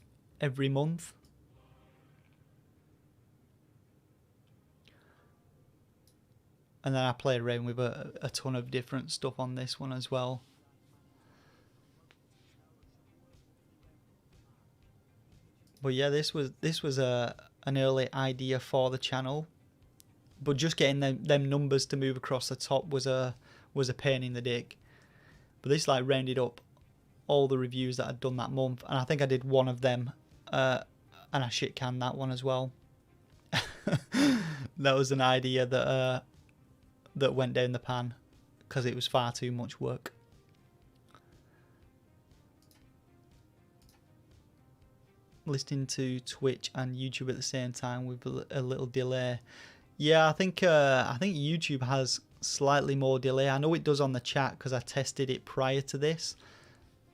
month. And then I played around with a ton of different stuff on this one as well. But yeah, this was an early idea for the channel, but just getting them numbers to move across the top was a pain in the dick. But this like rounded up all the reviews that I'd done that month, and I think I did one of them, and I shit canned that one as well. That was an idea that went down the pan because it was far too much work. Listening to Twitch and YouTube at the same time with a little delay. Yeah, I think YouTube has slightly more delay. I know it does on the chat because I tested it prior to this,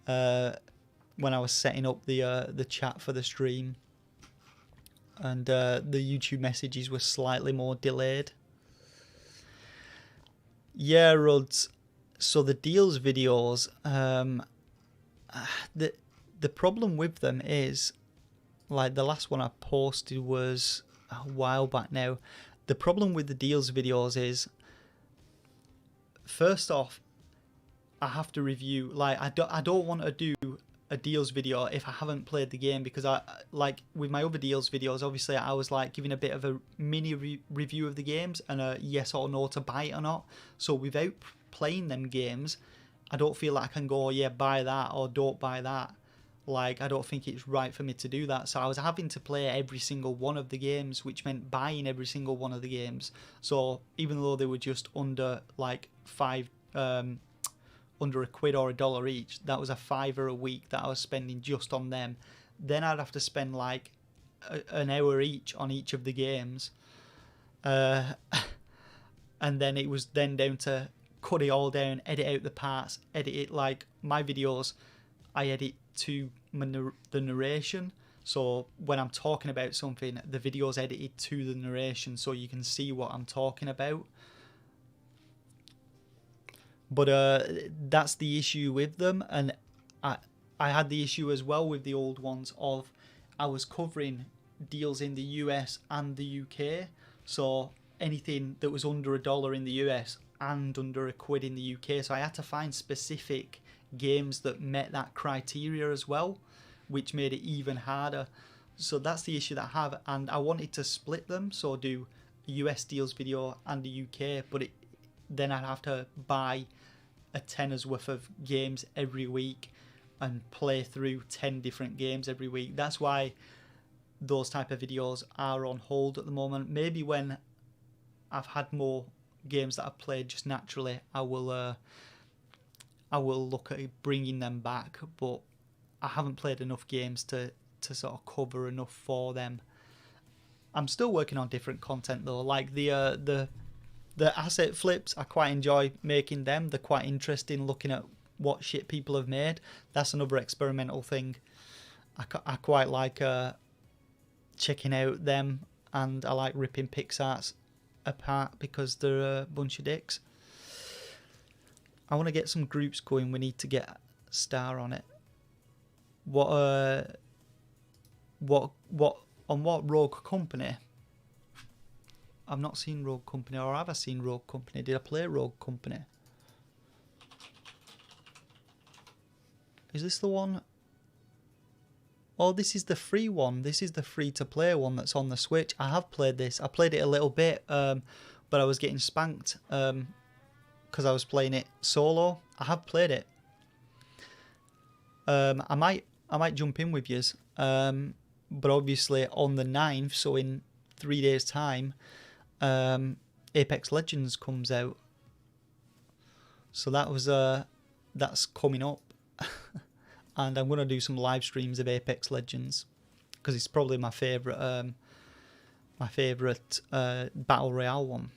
when I was setting up the chat for the stream, and the YouTube messages were slightly more delayed. Yeah, Ruds. So the deals videos, the problem with them is, like the last one I posted was a while back now. The problem with the deals videos is, first off, I have to review. Like I don't want to do a deals video if I haven't played the game, because I, like with my other deals videos, obviously I was like giving a bit of a mini review of the games and a yes or no to buy it or not. So without playing them games, I don't feel like I can go, yeah, buy that or don't buy that. Like, I don't think it's right for me to do that. So I was having to play every single one of the games, which meant buying every single one of the games. So even though they were just under like under a quid or $1 each, that was a $5 a week that I was spending just on them. Then I'd have to spend like an hour each on each of the games, and then it was then down to cut it all down, edit out the parts, edit it. Like my videos, I edit to the narration, so when I'm talking about something, the video's edited to the narration so you can see what I'm talking about. But that's the issue with them, and I had the issue as well with the old ones of I was covering deals in the US and the UK, so anything that was under $1 in the US and under a quid in the UK, so I had to find specific games that met that criteria as well, which made it even harder. So that's the issue that I have, and I wanted to split them, so do a US deals video and a UK, but then I'd have to buy a tenner's worth of games every week and play through 10 different games every week. That's why those type of videos are on hold at the moment. Maybe when I've had more games that I've played just naturally, I will look at bringing them back, but I haven't played enough games to sort of cover enough for them. I'm still working on different content though, like the asset flips. I quite enjoy making them. They're quite interesting, looking at what shit people have made. That's another experimental thing. I quite like checking out them, and I like ripping PixArts apart because they're a bunch of dicks. I want to get some groups going. We need to get a star on it. What on what Rogue Company? I've not seen Rogue Company, or have I seen Rogue Company? Did I play Rogue Company? Is this the one? Oh, this is the free one. This is the free-to-play one that's on the Switch. I have played this. I played it a little bit, but I was getting spanked because I was playing it solo. I have played it. I might jump in with yous, but obviously on the 9th, so in 3 days' time, Apex Legends comes out. So that's coming up. And I'm going to do some live streams of Apex Legends because it's probably my favourite Battle Royale one.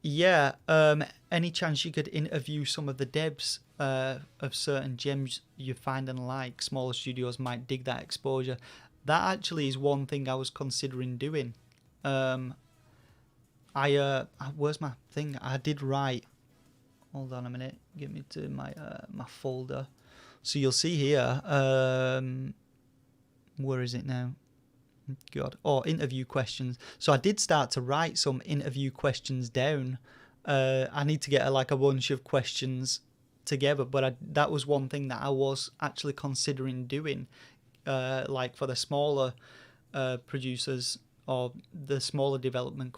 Yeah, any chance you could interview some of the devs of certain gems you find and like, smaller studios might dig that exposure. That actually is one thing I was considering doing. Where's my thing? I did write. Hold on a minute. Get me to my my folder. So you'll see here. Where is it now? God. Oh, interview questions. So I did start to write some interview questions down. I need to get a bunch of questions together, but that was one thing that I was actually considering doing. Like for the smaller producers or the smaller development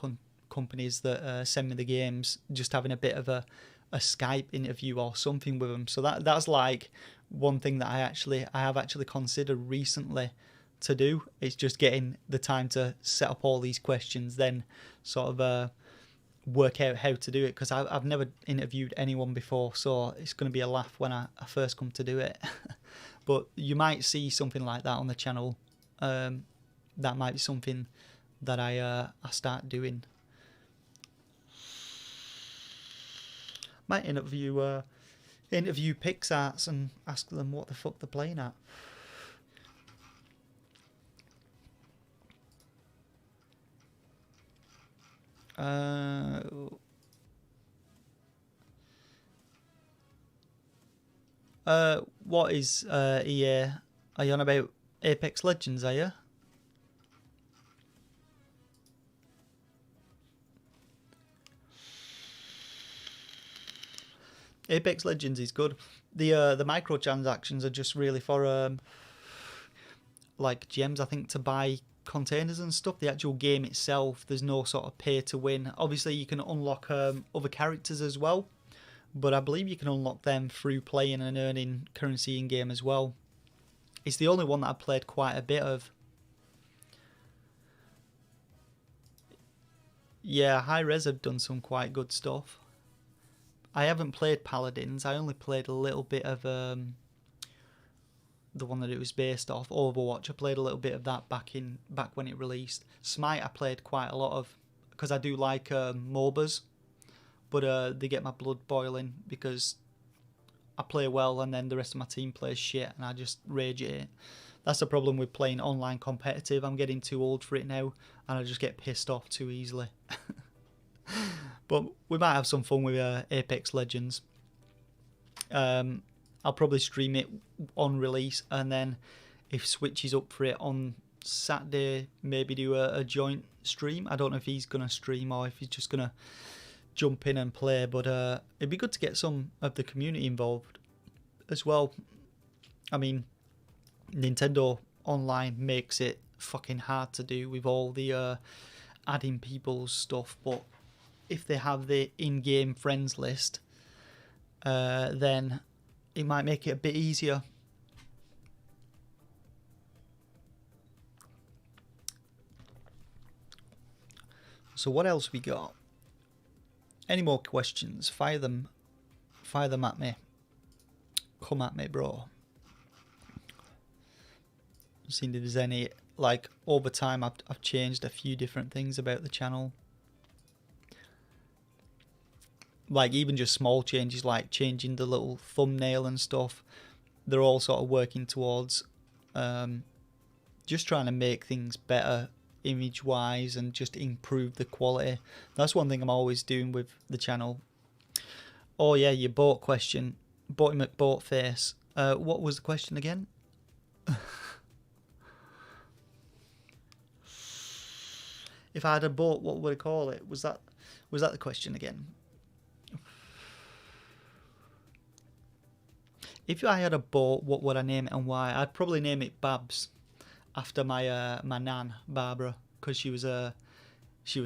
companies that send me the games, just having a bit of a Skype interview or something with them. So that's like one thing that I have actually considered recently to do. It's just getting the time to set up all these questions, then sort of work out how to do it, because I've never interviewed anyone before, so it's going to be a laugh when I first come to do it. But you might see something like that on the channel. That might be something that I start doing. Might interview PixArts and ask them what the fuck they're playing at. What is EA? Are you on about Apex Legends, are you? Apex Legends is good. The microtransactions are just really for like gems, I think, to buy containers and stuff. The actual game itself, there's no sort of pay to win. Obviously you can unlock other characters as well, but I believe you can unlock them through playing and earning currency in game as well. It's the only one that I've played quite a bit of. Yeah, Hi-Rez have done some quite good stuff. I haven't played Paladins. I only played a little bit of the one that it was based off, Overwatch. I played a little bit of that back when it released. Smite I played quite a lot of, because I do like MOBAs, but they get my blood boiling because I play well and then the rest of my team plays shit and I just rage at it. That's the problem with playing online competitive. I'm getting too old for it now and I just get pissed off too easily. But we might have some fun with Apex Legends. I'll probably stream it on release, and then if Switch is up for it on Saturday, maybe do a joint stream. I don't know if he's going to stream or if he's just going to jump in and play, but it'd be good to get some of the community involved as well. I mean, Nintendo Online makes it fucking hard to do with all the adding people's stuff, but if they have the in-game friends list, then it might make it a bit easier. So what else we got? Any more questions? Fire them at me. Come at me, bro. Seeing if there's any, like, over time I've changed a few different things about the channel. Like even just small changes, like changing the little thumbnail and stuff. They're all sort of working towards just trying to make things better image wise and just improve the quality. That's one thing I'm always doing with the channel. Oh yeah, your boat question, Boaty McBoatface. What was the question again? If I had a boat, what would I call it? Was that the question again? If I had a boat, what would I name it and why? I'd probably name it Babs, after my my nan Barbara, because she was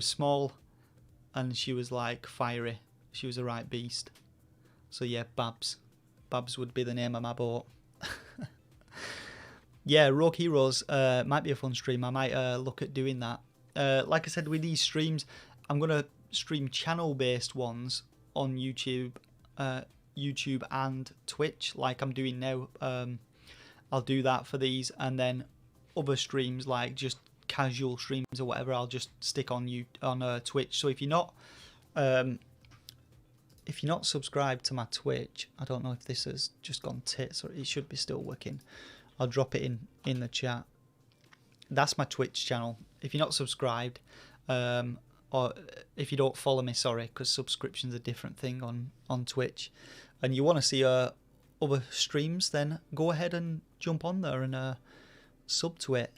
small, and she was like fiery. She was a right beast. So yeah, Babs. Babs would be the name of my boat. Yeah, Rogue Heroes might be a fun stream. I might look at doing that. Like I said, with these streams, I'm gonna stream channel-based ones on YouTube. YouTube and Twitch, like I'm doing now. I'll do that for these, and then other streams, like just casual streams or whatever, I'll just stick on Twitch. So if you're not if you're not subscribed to my Twitch, I don't know if this has just gone tits or it should be still working. I'll drop it in the chat. That's my Twitch channel. If you're not subscribed, or if you don't follow me, sorry, because subscription's a different thing on Twitch, and you want to see other streams, then go ahead and jump on there and sub to it,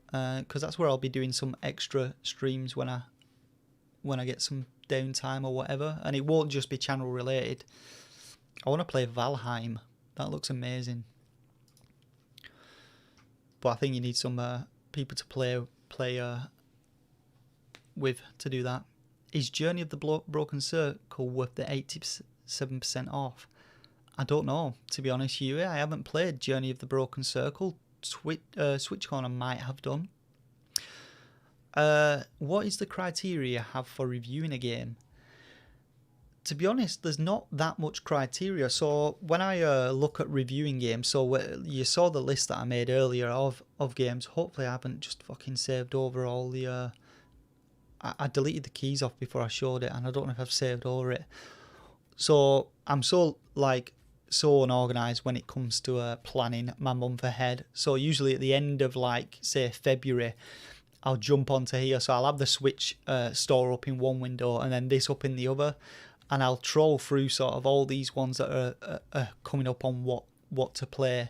because that's where I'll be doing some extra streams when I get some downtime or whatever, and it won't just be channel related. I want to play Valheim. That looks amazing, but I think you need some people to play with to do that. Is Journey of the Broken Circle worth the 87% off? I don't know, to be honest with you. I haven't played Journey of the Broken Circle. Switch Corner might have done. What is the criteria you have for reviewing a game? To be honest, there's not that much criteria. So when I look at reviewing games, so you saw the list that I made earlier of games. Hopefully I haven't just fucking saved over all the... I deleted the keys off before I showed it, and I don't know if I've saved over it. So I'm so unorganised when it comes to planning my month ahead. So usually at the end of, like, say February, I'll jump onto here. So I'll have the Switch store up in one window and then this up in the other, and I'll troll through sort of all these ones that are coming up on what to play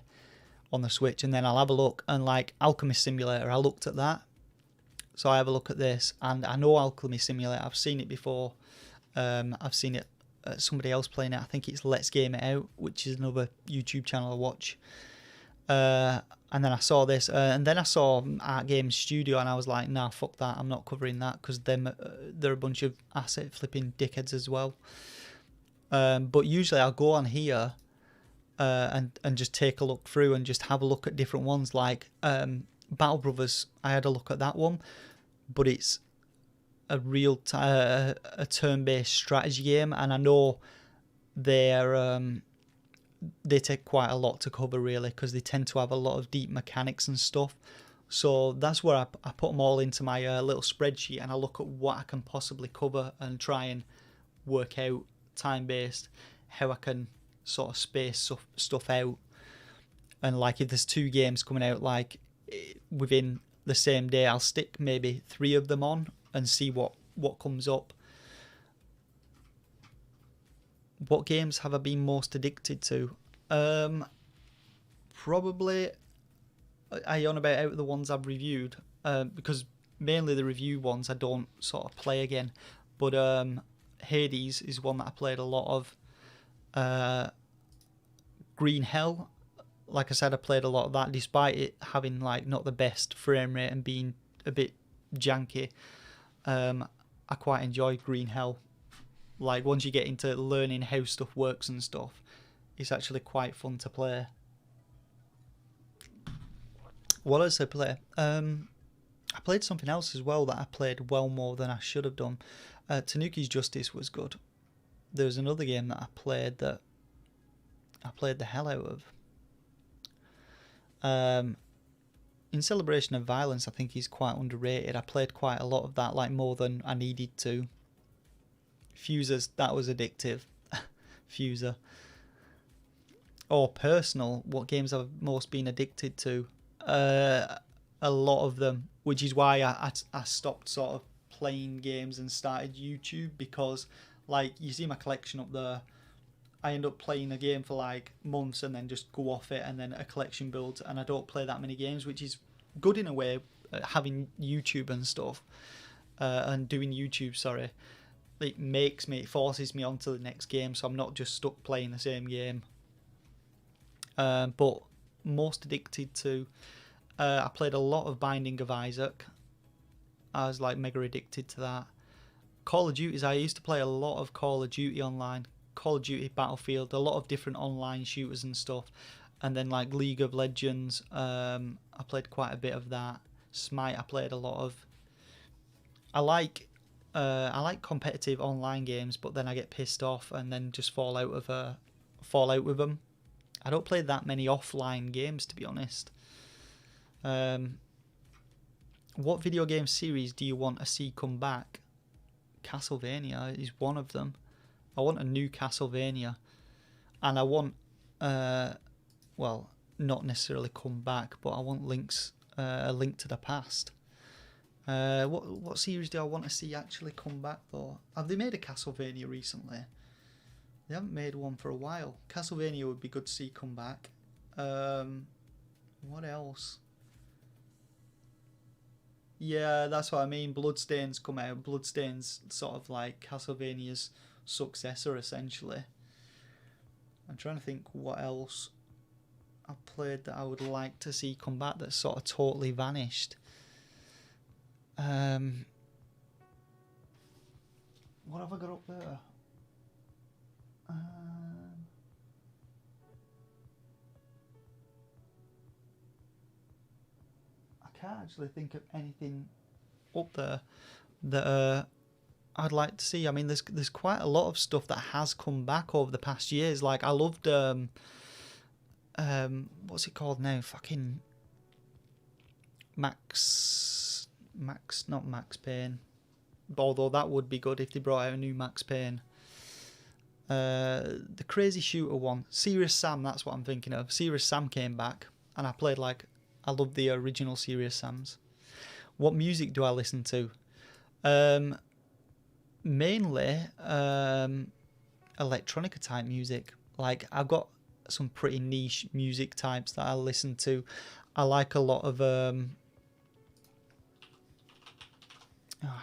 on the Switch, and then I'll have a look. And like Alchemy Simulator, I looked at that. So I have a look at this, and I know Alchemy Simulator. I've seen it before. I've seen it somebody else playing it. I think it's Let's Game It Out, which is another YouTube channel I watch. And then I saw this, and then I saw Art Games Studio, and I was like, nah, fuck that. I'm not covering that, because they're a bunch of asset flipping dickheads as well. But usually I'll go on here and just take a look through and just have a look at different ones. Like Battle Brothers, I had a look at that one, but it's a real a turn-based strategy game, and I know they take quite a lot to cover, really, because they tend to have a lot of deep mechanics and stuff. So that's where I put them all into my little spreadsheet, and I look at what I can possibly cover and try and work out time-based how I can sort of space stuff out. And like if there's 2 games coming out like within the same day, I'll stick maybe 3 of them on and see what comes up. What games have I been most addicted to? Probably I on about out of the ones I've reviewed, because mainly the review ones I don't sort of play again. But Hades is one that I played a lot of. Green Hell, like I said, I played a lot of that, despite it having like not the best frame rate and being a bit janky. I quite enjoy Green Hell. Like once you get into learning how stuff works and stuff, it's actually quite fun to play. What else did I play? I played something else as well that I played well more than I should have done. Tanuki's Justice was good. There was another game that I played that I played the hell out of. In Celebration of Violence, I think he's quite underrated. I played quite a lot of that, like more than I needed to. Fusers, that was addictive. Fuser. Or personal, what games I've most been addicted to? A lot of them, which is why I stopped sort of playing games and started YouTube, because like you see my collection up there, I end up playing a game for like months and then just go off it, and then a collection builds, and I don't play that many games, which is good in a way, having YouTube and stuff, and doing YouTube, sorry. It forces me onto the next game, so I'm not just stuck playing the same game. But most addicted to, I played a lot of Binding of Isaac. I was like mega addicted to that. Call of Duty, I used to play a lot of Call of Duty online. Call of Duty, Battlefield, a lot of different online shooters and stuff. And then like League of Legends, I played quite a bit of that. Smite, I played a lot of. I like competitive online games, but then I get pissed off and then just fall out with them. I don't play that many offline games, to be honest. What video game series do you want to see come back? Castlevania is one of them. I want a new Castlevania, and I want, well, not necessarily come back, but I want a Link to the Past. What series do I want to see actually come back though? Have they made a Castlevania recently? They haven't made one for a while. Castlevania would be good to see come back. What else? Yeah, that's what I mean. Bloodstain's come out. Bloodstain's sort of like Castlevania's successor, essentially. I'm trying to think what else I've played that I would like to see come back that's sort of totally vanished. What have I got up there? I can't actually think of anything up there that I'd like to see. I mean, there's quite a lot of stuff that has come back over the past years. Like I loved what's it called now? Fucking not Max Payne. Although that would be good if they brought out a new Max Payne. The Crazy Shooter one, Serious Sam, that's what I'm thinking of. Serious Sam came back, and I loved the original Serious Sams. What music do I listen to? Mainly electronica type music. Like I've got some pretty niche music types that I listen to. I like a lot of I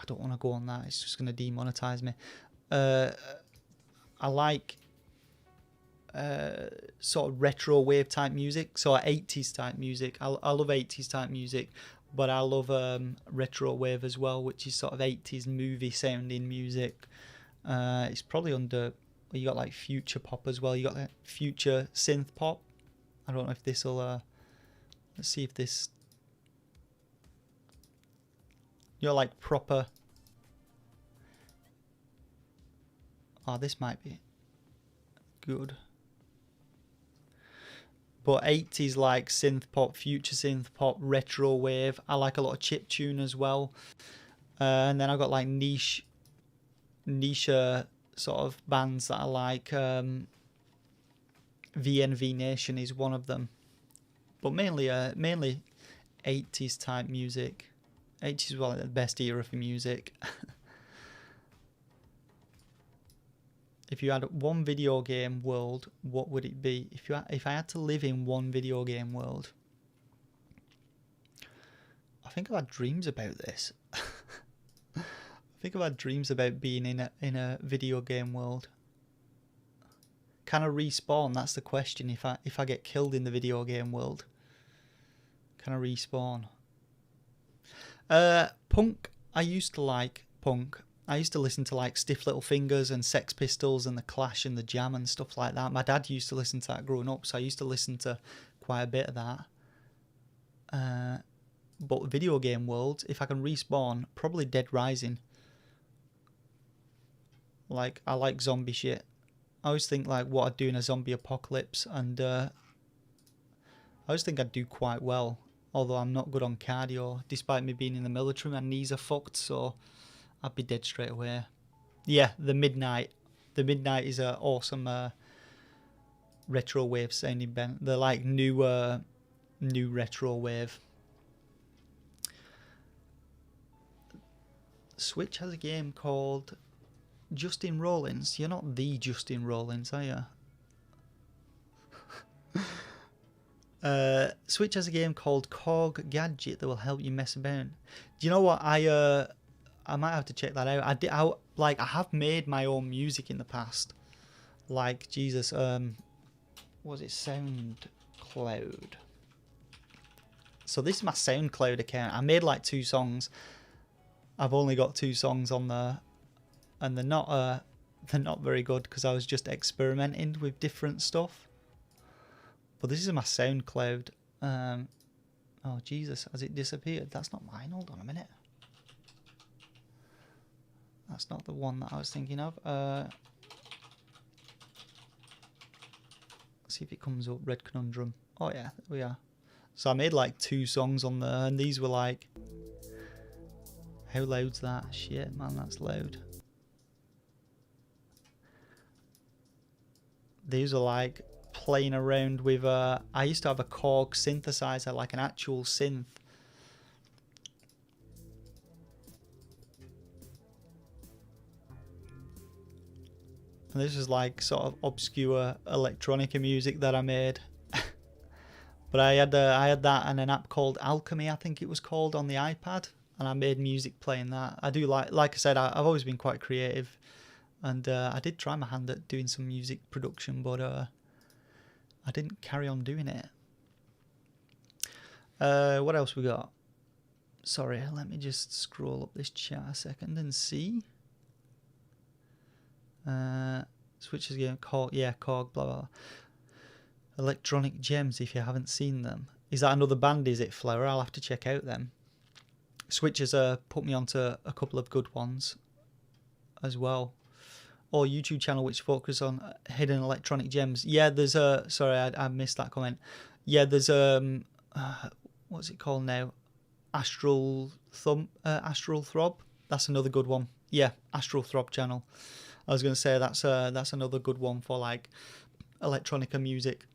don't want to go on that, it's just going to demonetize me. I like sort of retro wave type music, so 80s type music. I love 80s type music, but I love retro wave as well, which is sort of 80s movie sounding music. It's probably under, you got like future pop as well. You got that future synth pop. I don't know if this will let's see if this, you're like proper, oh, this might be good. But 80s like synth pop, future synth pop, retro wave. I like a lot of chiptune as well. And then I've got like niche sort of bands that I like. VNV Nation is one of them. But mainly 80s type music. 80s is like the best era for music. If you had one video game world, what would it be? If I had to live in one video game world, I think I've had dreams about this. I think I've had dreams about being in a video game world. Can I respawn? That's the question. If I get killed in the video game world, can I respawn? Punk. I used to like punk. I used to listen to like Stiff Little Fingers and Sex Pistols and The Clash and The Jam and stuff like that. My dad used to listen to that growing up, so I used to listen to quite a bit of that. But video game world, if I can respawn, probably Dead Rising. Like, I like zombie shit. I always think like what I'd do in a zombie apocalypse, and I always think I'd do quite well. Although I'm not good on cardio, despite me being in the military, my knees are fucked, so I'd be dead straight away. Yeah, the Midnight. The Midnight is an awesome retro wave sounding band. They're like new retro wave. Switch has a game called Justin Rollins. You're not the Justin Rollins, are you? Switch has a game called Korg Gadget that will help you mess about. Do you know what? I might have to check that out. I have made my own music in the past. Like, Jesus, was it SoundCloud? So this is my SoundCloud account. I made like 2 songs. I've only got 2 songs on there, and they're not very good because I was just experimenting with different stuff. But this is my SoundCloud. Oh Jesus, has it disappeared? That's not mine. Hold on a minute. That's not the one that I was thinking of. Let's see if it comes up. Red Conundrum. Oh yeah, there we are. So I made like 2 songs on there, and these were like, how loud's that? Shit, man, that's loud. these are like playing around with I used to have a Korg synthesizer, like an actual synth. And this is like sort of obscure electronica music that I made. But I had that and an app called Alchemy, I think it was called, on the iPad, and I made music playing that. I do like I said, I've always been quite creative, and I did try my hand at doing some music production, but I didn't carry on doing it. What else we got? Sorry, let me just scroll up this chat a second and see. Switches again, Korg, yeah, Korg, blah, blah, blah. Electronic Gems, if you haven't seen them. Is that another band, is it, Flower? I'll have to check out them. Switches put me onto a couple of good ones as well. Or YouTube channel which focus on hidden electronic gems. Yeah, there's a... Sorry, I missed that comment. Yeah, there's what's it called now? Astral Throb. That's another good one. Yeah, Astral Throb channel. I was going to say that's another good one for like electronica music.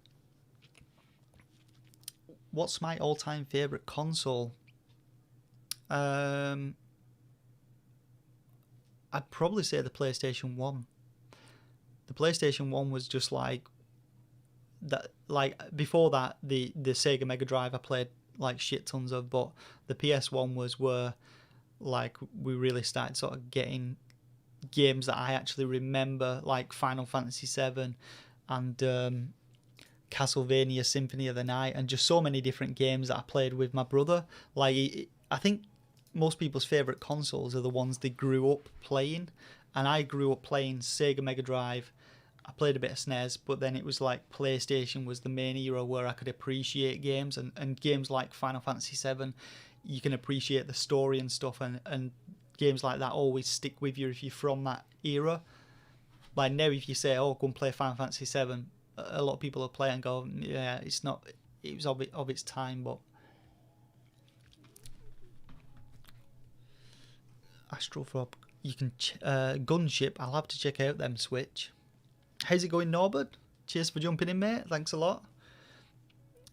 What's my all-time favourite console? I'd probably say the PlayStation 1. The PlayStation 1 was just like that. Like before that, the Sega Mega Drive I played like shit tons of, but the PS1 was where like we really started sort of getting games that I actually remember, like Final Fantasy VII and Castlevania Symphony of the Night, and just so many different games that I played with my brother. Like I think most people's favourite consoles are the ones they grew up playing, and I grew up playing Sega Mega Drive. I played a bit of SNES, but then it was like PlayStation was the main era where I could appreciate games, and games like Final Fantasy VII, you can appreciate the story and stuff, and games like that always stick with you if you're from that era. Like now, if you say, oh, go and play Final Fantasy VII, a lot of people will play and go, yeah, it's not, it was of its time, but Astral Throb, you can Gunship, I'll have to check out them Switch. How's it going, Norbert? Cheers for jumping in, mate. Thanks a lot.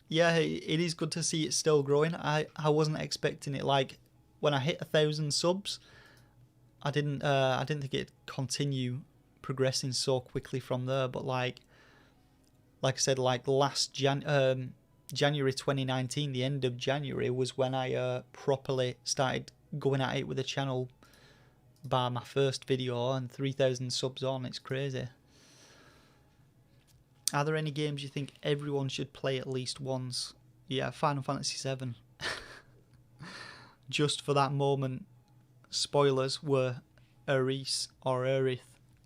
Yeah, it is good to see it still growing. I wasn't expecting it. Like when I hit 1,000 subs, I didn't think it'd continue progressing so quickly from there. But like I said, like last January 2019, the end of January was when I properly started going at it with the channel. By my first video and 3,000 subs on, it's crazy. Are there any games you think everyone should play at least once? Yeah, Final Fantasy VII. Just for that moment, spoilers, where Aerith or Aerith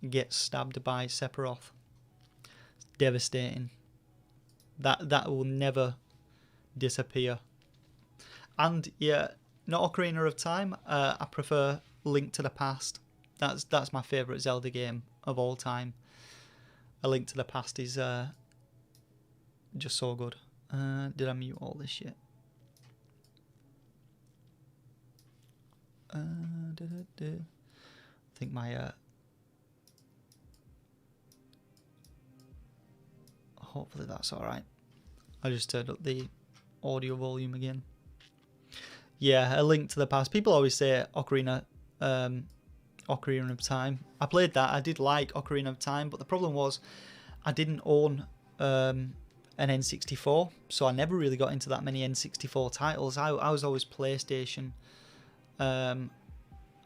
gets stabbed by Sephiroth. It's devastating. That will never disappear. And yeah, not Ocarina of Time. I prefer Link to the Past. That's my favourite Zelda game of all time. A Link to the Past is just so good. Did I mute all this shit? I think my hopefully that's alright. I just turned up the audio volume again. Yeah, A Link to the Past. People always say Ocarina of Time. I played that. I did like Ocarina of Time, but the problem was I didn't own an N64, so I never really got into that many N64 titles. I was always PlayStation, and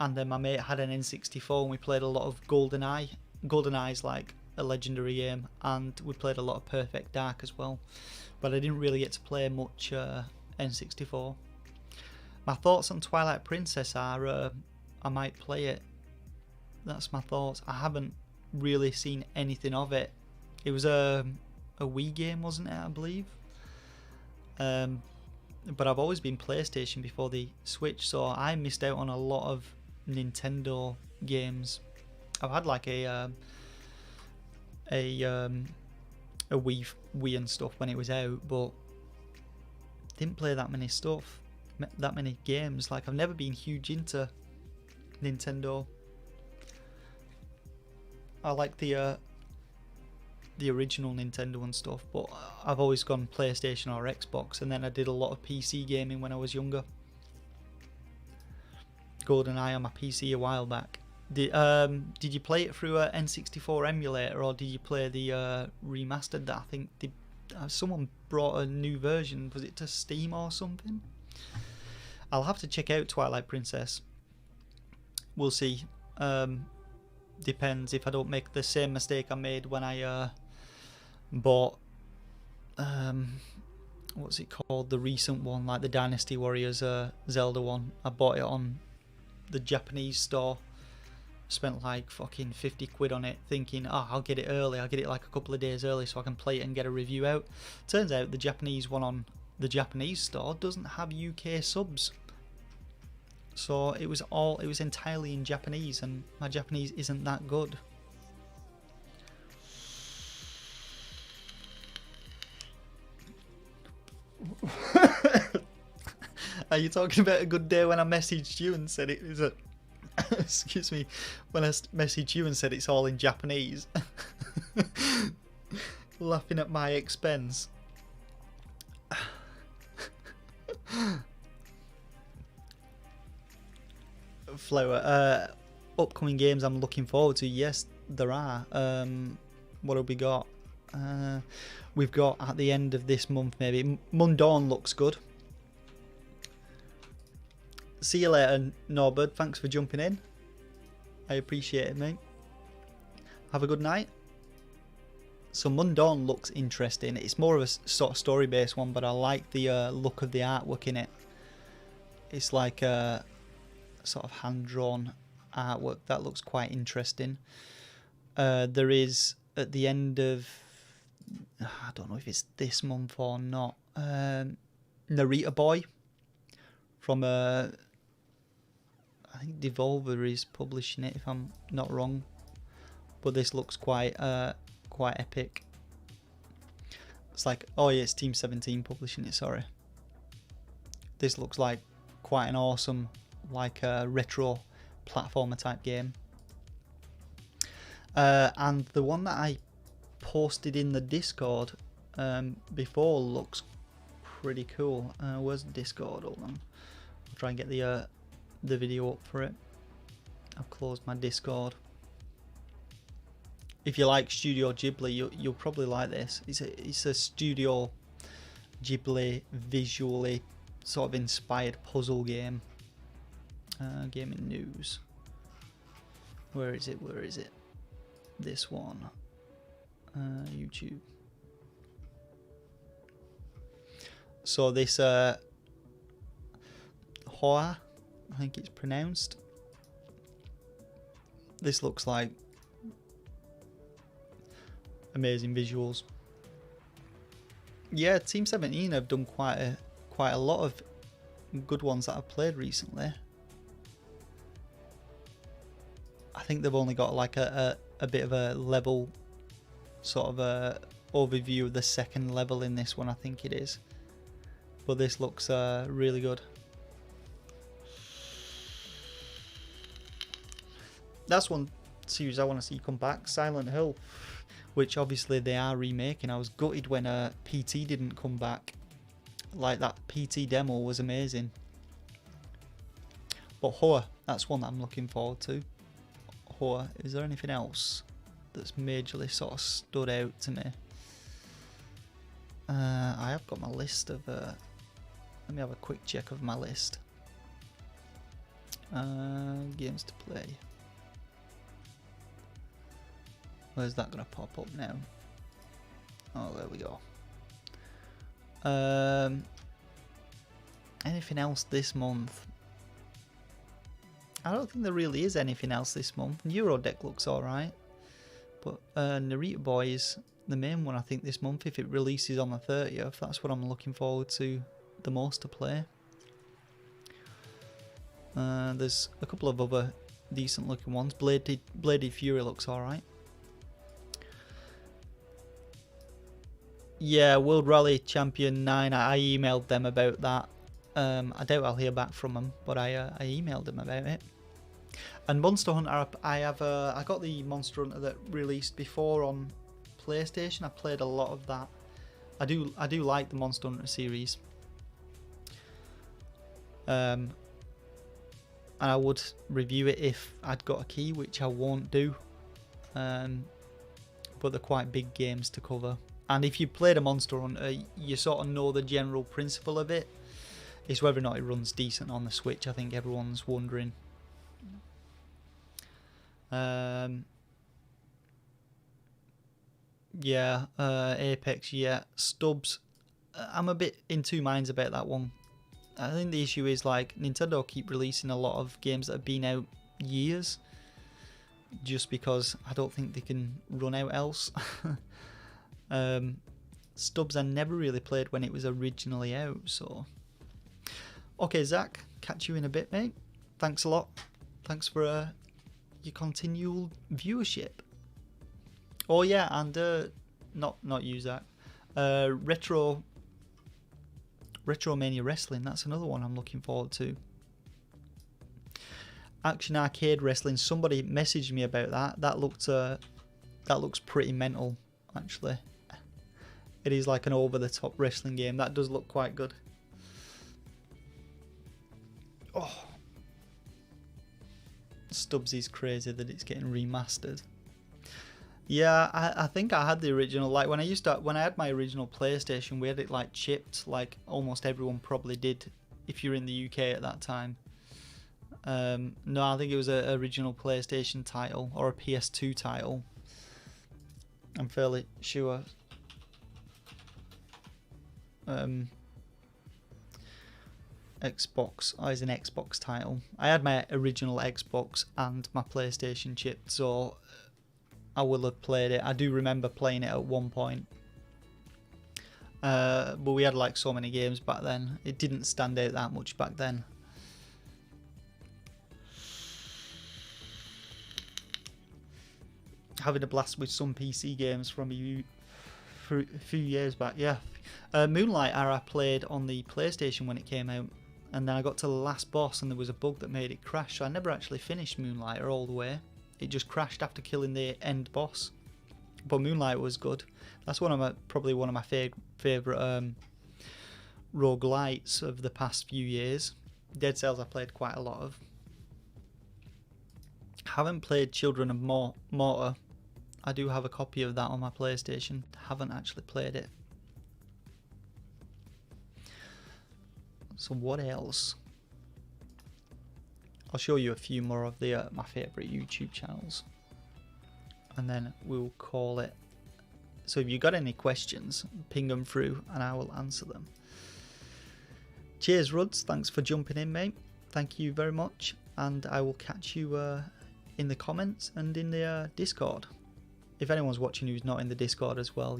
then my mate had an N64 and we played a lot of GoldenEye. GoldenEye's like a legendary game, and we played a lot of Perfect Dark as well, but I didn't really get to play much N64. My thoughts on Twilight Princess are I might play it. That's my thoughts. I haven't really seen anything of it. It was a Wii game, wasn't it, I believe? But I've always been PlayStation before the Switch, so I missed out on a lot of Nintendo games. I've had like a Wii and stuff when it was out, but didn't play that many games. Like I've never been huge into Nintendo. I like the the original Nintendo and stuff, but I've always gone PlayStation or Xbox, and then I did a lot of PC gaming when I was younger. GoldenEye on my PC a while back. Did you play it through a N64 emulator, or did you play the remastered that I think someone brought a new version? Was it to Steam or something? I'll have to check out Twilight Princess. We'll see. Depends if I don't make the same mistake I made when I bought what's it called, the recent one, like the Dynasty Warriors Zelda one. I bought it on the Japanese store, spent like fucking 50 quid on it, thinking, oh, I'll get it early, I'll get it like a couple of days early so I can play it and get a review out. Turns out the Japanese one on the Japanese store doesn't have UK subs, so it was entirely in Japanese, and my Japanese isn't that good. Are you talking about a good day when I messaged you and said it was a excuse me, when I messaged you and said it's all in Japanese? Laughing at my expense. Flower, upcoming games I'm looking forward to. Yes, there are. What have we got? We've got at the end of this month, maybe Mundawn looks good. See you later, Norbert. Thanks for jumping in. I appreciate it, mate. Have a good night. So Mundawn looks interesting. It's more of a sort of story-based one, but I like the look of the artwork in it. It's like a sort of hand-drawn artwork that looks quite interesting. There is, at the end of, I don't know if it's this month or not, Narita Boy from I think Devolver is publishing it, if I'm not wrong, but this looks quite epic. It's like, oh yeah, it's Team 17 publishing it, sorry. This looks like quite an awesome, like a retro platformer type game. And the one that I posted in the Discord before looks pretty cool. Where's the Discord? Hold on. I'll try and get the video up for it. I've closed my Discord. If you like Studio Ghibli, you'll probably like this. It's a Studio Ghibli visually sort of inspired puzzle game. Gaming news. Where is it? Where is it? This one. YouTube. So this Hoa, I think it's pronounced. This looks like amazing visuals. Yeah, Team 17 have done quite a lot of good ones that I've played recently. I think they've only got like a bit of a level, sort of a overview of the second level in this one, I think it is. But this looks really good. That's one series I want to see come back, Silent Hill, which obviously they are remaking. I was gutted when PT didn't come back. Like, that PT demo was amazing. But Hoa, that's one that I'm looking forward to. Hoa, is there anything else that's majorly sort of stood out to me? I have got my list of let me have a quick check of my list. Games to play. Where's that gonna pop up now? Oh, there we go. Anything else this month? I don't think there really is anything else this month. Eurodeck looks alright, but Narita Boy is the main one I think this month. If it releases on the 30th, that's what I'm looking forward to the most to play. There's a couple of other decent looking ones. Bladed Fury looks alright. Yeah, World Rally Champion 9, I emailed them about that. I doubt I'll hear back from them, but I emailed them about it. And Monster Hunter, I got the Monster Hunter that released before on PlayStation. I played a lot of that. I do like the Monster Hunter series. And I would review it if I'd got a key, which I won't do. But they're quite big games to cover. And if you played a Monster Hunter, you sort of know the general principle of it. It's whether or not it runs decent on the Switch. I think everyone's wondering. Yeah, Apex, yeah. Stubbs, I'm a bit in two minds about that one. I think the issue is, like, Nintendo keep releasing a lot of games that have been out years, just because I don't think they can run out else. Stubbs I never really played when it was originally out, so... Okay, Zach, catch you in a bit, mate. Thanks a lot. Thanks for your continual viewership. Oh yeah, and not you, Zach. Retromania Wrestling. That's another one I'm looking forward to. Action Arcade Wrestling. Somebody messaged me about that. That looks pretty mental, actually. It is like an over-the-top wrestling game. That does look quite good. Oh, Stubbsy's crazy that it's getting remastered. Yeah, I think I had the original. Like when I had my original PlayStation, we had it like chipped, like almost everyone probably did, if you're in the UK at that time. No, I think it was an original PlayStation title or a PS2 title. I'm fairly sure. Xbox. Oh, it's an Xbox title. I had my original Xbox and my PlayStation chipped, so I will have played it. I do remember playing it at one point. But we had like so many games back then. It didn't stand out that much back then. Having a blast with some PC games from a few years back, yeah. Moonlight I played on the PlayStation when it came out, and then I got to the last boss and there was a bug that made it crash, so I never actually finished Moonlighter all the way. It just crashed after killing the end boss. But Moonlight was good. That's probably one of my favourite roguelites of the past few years. Dead Cells I played quite a lot of. Haven't played Children of Mortar. I do have a copy of that on my PlayStation. Haven't actually played it. So what else? I'll show you a few more of my favourite YouTube channels, and then we'll call it. So if you got any questions, ping them through and I will answer them. Cheers, Ruds. Thanks for jumping in, mate. Thank you very much, and I will catch you in the comments and in the Discord. If anyone's watching who's not in the Discord as well,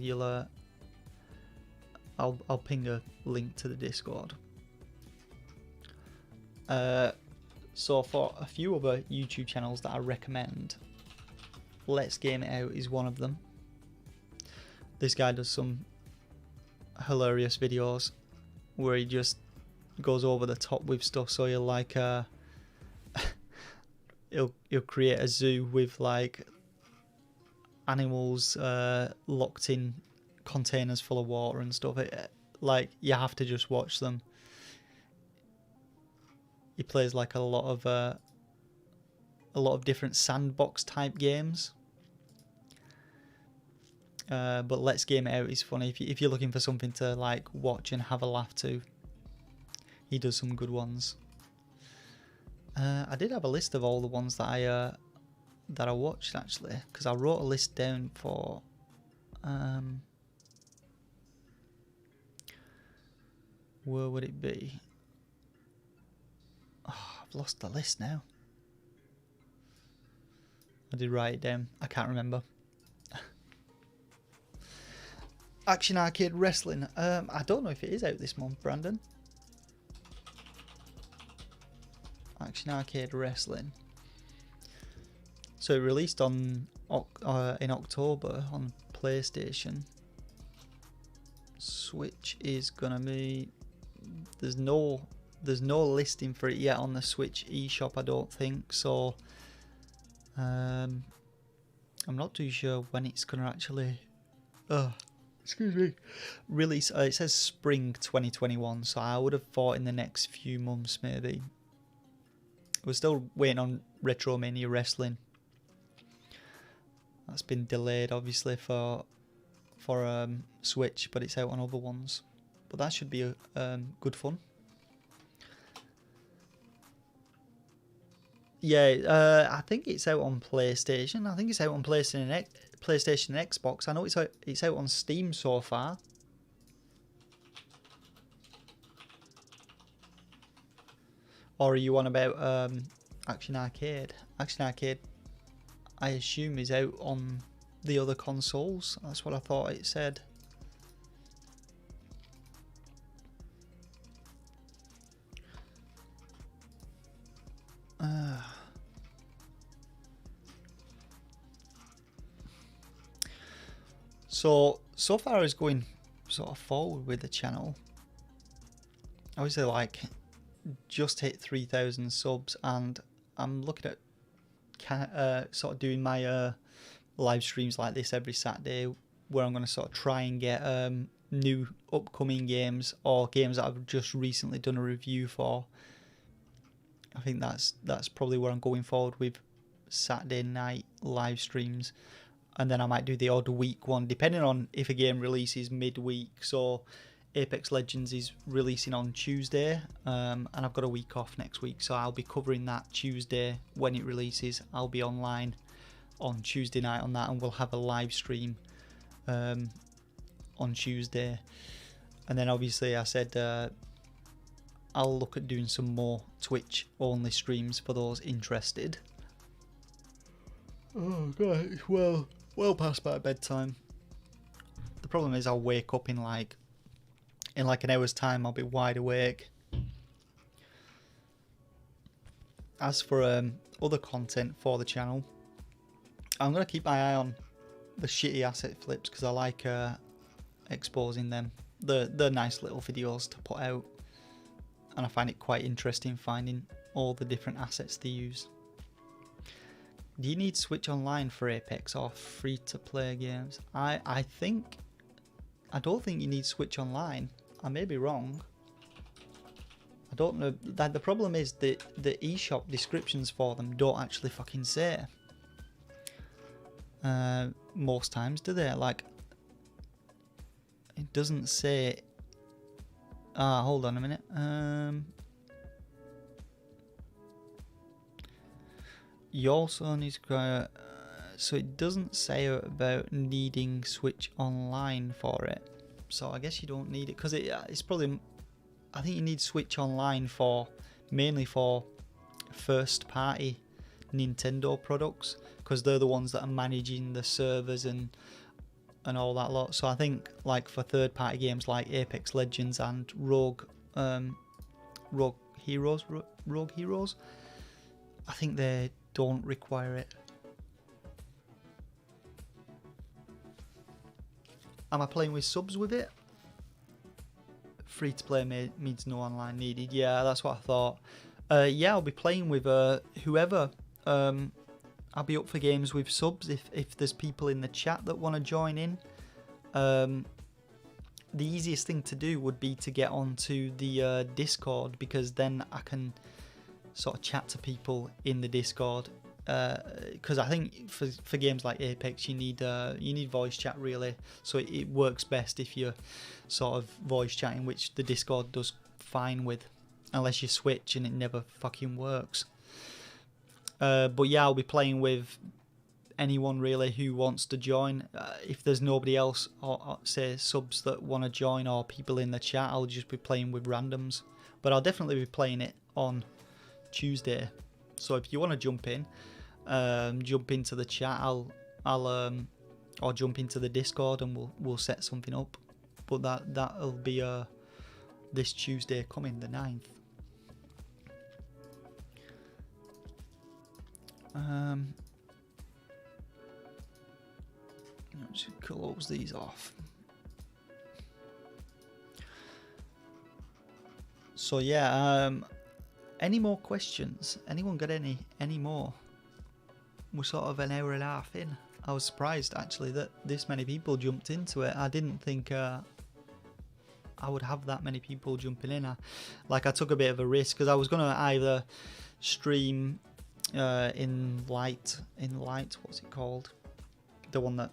I'll ping a link to the Discord. So for a few other YouTube channels that I recommend, Let's Game It Out is one of them. This guy does some hilarious videos where he just goes over the top with stuff. So he'll like he'll create a zoo with like animals locked in containers full of water and stuff. Like you have to just watch them. He plays like a lot of different sandbox type games. But Let's Game It Out is funny if you're looking for something to like watch and have a laugh to. He does some good ones. I did have a list of all the ones that I watched actually, because I wrote a list down for. Where would it be? Oh, I've lost the list now. I did write it down. I can't remember. Action Arcade Wrestling. I don't know if it is out this month, Brandon. Action Arcade Wrestling. So it released in October on PlayStation. Switch is gonna be. There's no listing for it yet on the Switch eShop, I don't think. So I'm not too sure when it's gonna actually Excuse me. Release. It says spring 2021, so I would have thought in the next few months maybe. We're still waiting on Retromania Wrestling. That's been delayed, obviously, for Switch, but it's out on other ones. But that should be good fun. Yeah, I think it's out on PlayStation. I think it's out on PlayStation and Xbox. I know it's out on Steam so far. Or are you on about Action Arcade? Action Arcade, I assume, is out on the other consoles. That's what I thought it said. So far as going sort of forward with the channel, obviously, like, just hit 3,000 subs, and I'm looking at sort of doing my live streams like this every Saturday, where I'm going to sort of try and get new upcoming games or games that I've just recently done a review for. I think that's probably where I'm going forward with Saturday night live streams. And then I might do the odd week one, depending on if a game releases midweek. So Apex Legends is releasing on Tuesday, and I've got a week off next week. So I'll be covering that Tuesday when it releases. I'll be online on Tuesday night on that, and we'll have a live stream on Tuesday. And then obviously I said I'll look at doing some more Twitch only streams for those interested. Oh god, well past my bedtime. The problem is I'll wake up in like an hour's time. I'll be wide awake. As for other content for the channel, I'm going to keep my eye on the shitty asset flips, because I like exposing them. They're nice little videos to put out, and I find it quite interesting finding all the different assets they use. Do you need Switch Online for Apex or free-to-play games? I don't think you need Switch Online. I may be wrong. I don't know. The problem is that the eShop descriptions for them don't actually fucking say. Most times, do they? Like, it doesn't say. Hold on a minute. Your son is so it doesn't say about needing Switch Online for it. So I guess you don't need it, because it's probably. I think you need Switch Online mainly for first party Nintendo products, because they're the ones that are managing the servers and all that lot. So I think, like, for third party games like Apex Legends and Rogue Heroes, I think they don't require it. Am I playing with subs with it? Free to play means no online needed. Yeah, that's what I thought. Yeah, I'll be playing with whoever. I'll be up for games with subs if there's people in the chat that want to join in. The easiest thing to do would be to get onto the Discord, because then I can sort of chat to people in the Discord. Because I think for games like Apex you need voice chat, really. So it works best if you're sort of voice chatting, which the Discord does fine with, unless you switch and it never fucking works. But yeah, I'll be playing with anyone really who wants to join. If there's nobody else, or say subs that want to join, or people in the chat, I'll just be playing with randoms. But I'll definitely be playing it on Tuesday. So if you want to jump into the chat, or jump into the Discord, and we'll set something up. But that'll be this Tuesday coming, the 9th. Let's close these off. So yeah, any more questions? Anyone got any more? We're sort of an hour and a half in. I was surprised actually that this many people jumped into it. I didn't think I would have that many people jumping in. I took a bit of a risk because I was gonna either stream in light, what's it called? The one that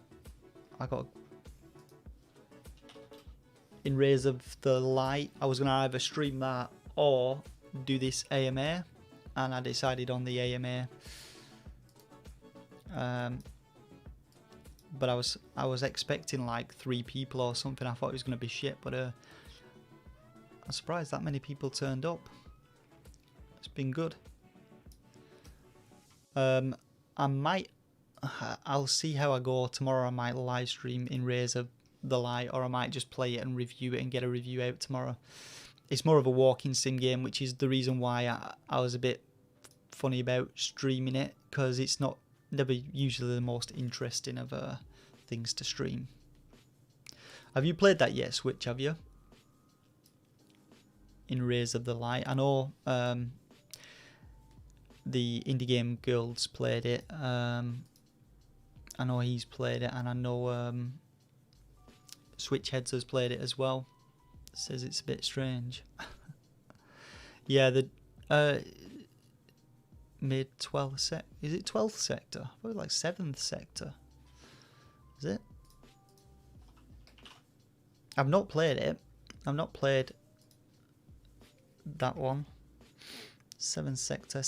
I got in Rays of the Light. I was gonna either stream that or do this AMA, and I decided on the AMA. But I was expecting like 3 people or something. I thought it was gonna be shit, but I'm surprised that many people turned up. It's been good. I'll see how I go tomorrow. I might live stream in Rays of the Light, or I might just play it and review it and get a review out tomorrow. It's more of a walking sim game, which is the reason why I was a bit funny about streaming it, because it's never usually the most interesting of things to stream. Have you played that yet, Switch? Have you? In Rays of the Light, I know the Indie Game Girls played it. I know he's played it, and I know Switchheads has played it as well. Says it's a bit strange. Yeah, the mid 12th sector. Is it 12th sector? Probably like 7th sector. Is it? I've not played it. I've not played that one. 7th sector.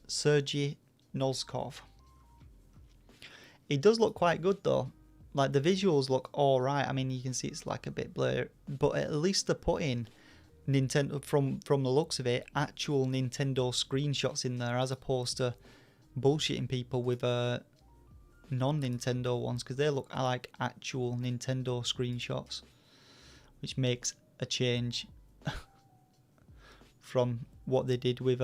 Sergei Noskov. It does look quite good though. Like the visuals look alright. I mean, you can see it's like a bit blurry, but at least they're putting Nintendo, from the looks of it, actual Nintendo screenshots in there, as opposed to bullshitting people with non-Nintendo ones, because they look like actual Nintendo screenshots, which makes a change from what they did with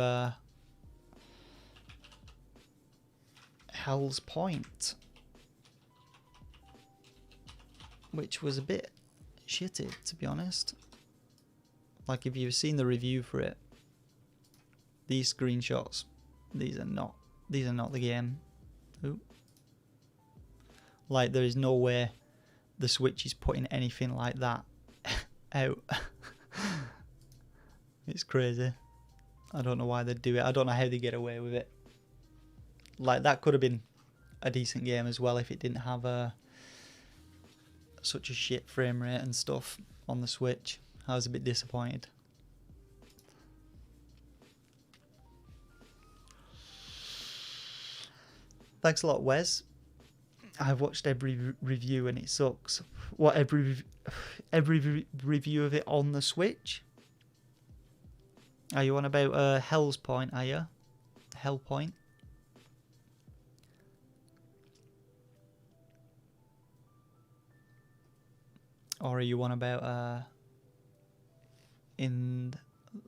Hell's Point, which was a bit shitty, to be honest. Like, if you've seen the review for it, these screenshots, these are not the game. Ooh. Like, there is no way the Switch is putting anything like that out. It's crazy. I don't know why they do it. I don't know how they get away with it. Like, that could have been a decent game as well if it didn't have such a shit frame rate and stuff on the Switch. I was a bit disappointed. Thanks a lot, Wes. I've watched every review and it sucks. What, every review of it on the Switch? Are you on about Hell's Point, are you? Hell Point? Or are you on about in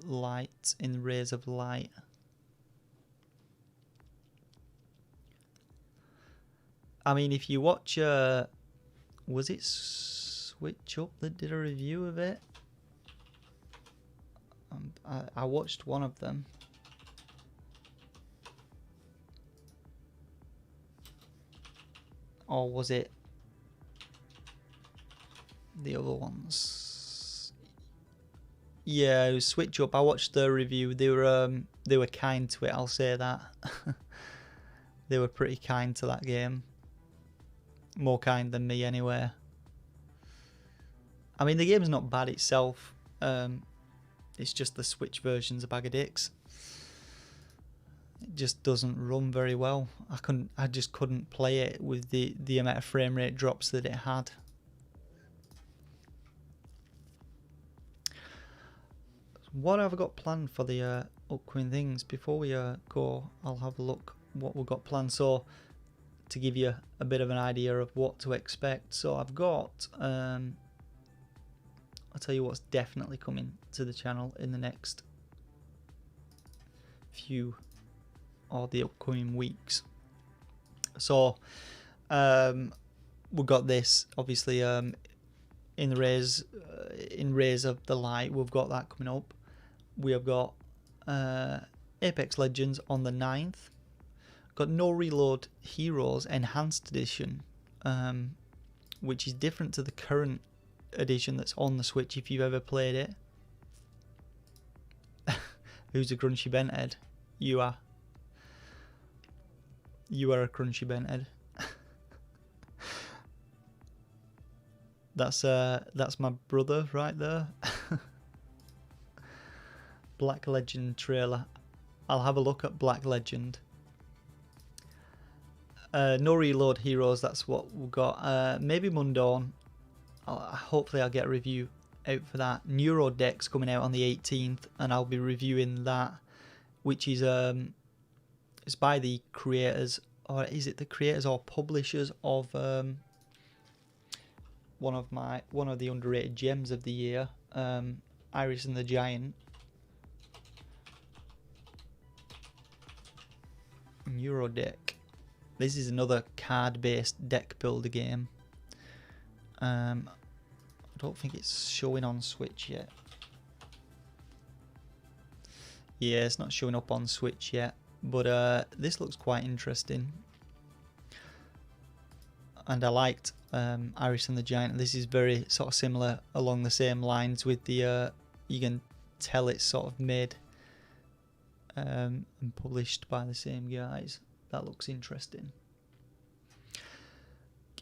Rays of Light? I mean, if you watch, was it Switch Up that did a review of it? I watched one of them. Or was it the other ones? Yeah, it was Switch Up. I watched their review. They were kind to it, I'll say that. They were pretty kind to that game. More kind than me anyway. I mean, the game's not bad itself. It's just the Switch version's a bag of dicks. It just doesn't run very well. I just couldn't play it with the amount of frame rate drops that it had. What have I got planned for the upcoming things? Before we go, I'll have a look what we've got planned. So, to give you a bit of an idea of what to expect. So I've got, I'll tell you what's definitely coming to the channel in the next few, or the upcoming weeks. So we've got this, obviously, in Rays of the Light, we've got that coming up. We have got Apex Legends on the 9th. got No Reload Heroes Enhanced Edition, which is different to the current edition that's on the Switch if you've ever played it. Who's a crunchy benthead? You are. You are a crunchy benthead. That's my brother right there. Black Legend trailer. I'll have a look at Black Legend. No Reload Heroes, that's what we've got. Maybe Mundawn. Hopefully I'll get a review out for that. Neurodeck's coming out on the 18th, and I'll be reviewing that, which is it's by the creators, or is it the creators or publishers of one of the underrated gems of the year, Iris and the Giant. Neurodeck. This is another card-based deck builder game. I don't think it's showing on Switch yet. Yeah, it's not showing up on Switch yet, but this looks quite interesting. And I liked Iris and the Giant. This is very sort of similar along the same lines with the you can tell it's sort of made and published by the same guys. That looks interesting.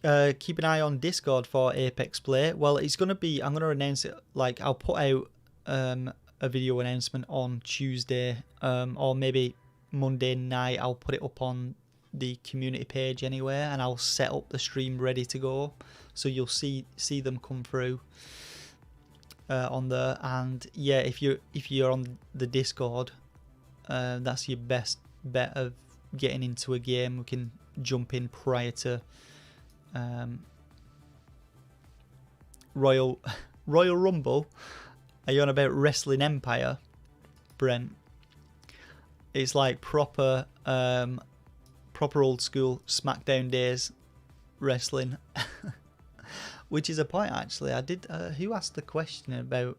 Keep an eye on Discord for Apex Play. Well, it's going to be, I'm going to announce it, like I'll put out a video announcement on Tuesday, or maybe Monday night. I'll put it up on the community page anyway, and I'll set up the stream ready to go, so you'll see them come through on there. And yeah, if you're on the Discord, that's your best bet of getting into a game. We can jump in prior to Royal Rumble. Are you on about Wrestling Empire, Brent? It's like proper old school SmackDown days wrestling. Which is a point, actually. I did. Who asked the question about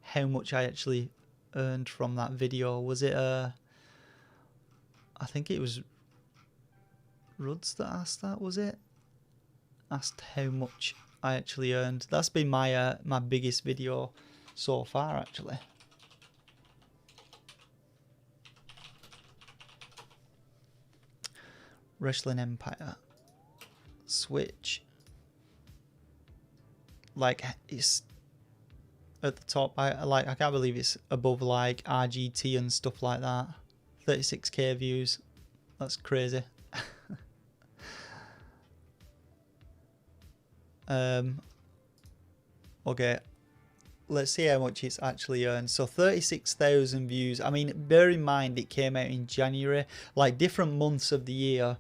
how much I actually earned from that video? Was it I think it was Ruds that asked that, was it? Asked how much I actually earned. That's been my my biggest video so far, actually. Wrestling Empire Switch, like it's at the top. I can't believe it's above like RGT and stuff like that. 36k views. That's crazy. Okay, let's see how much it's actually earned. So 36,000 views. I mean, bear in mind it came out in January. Like different months of the year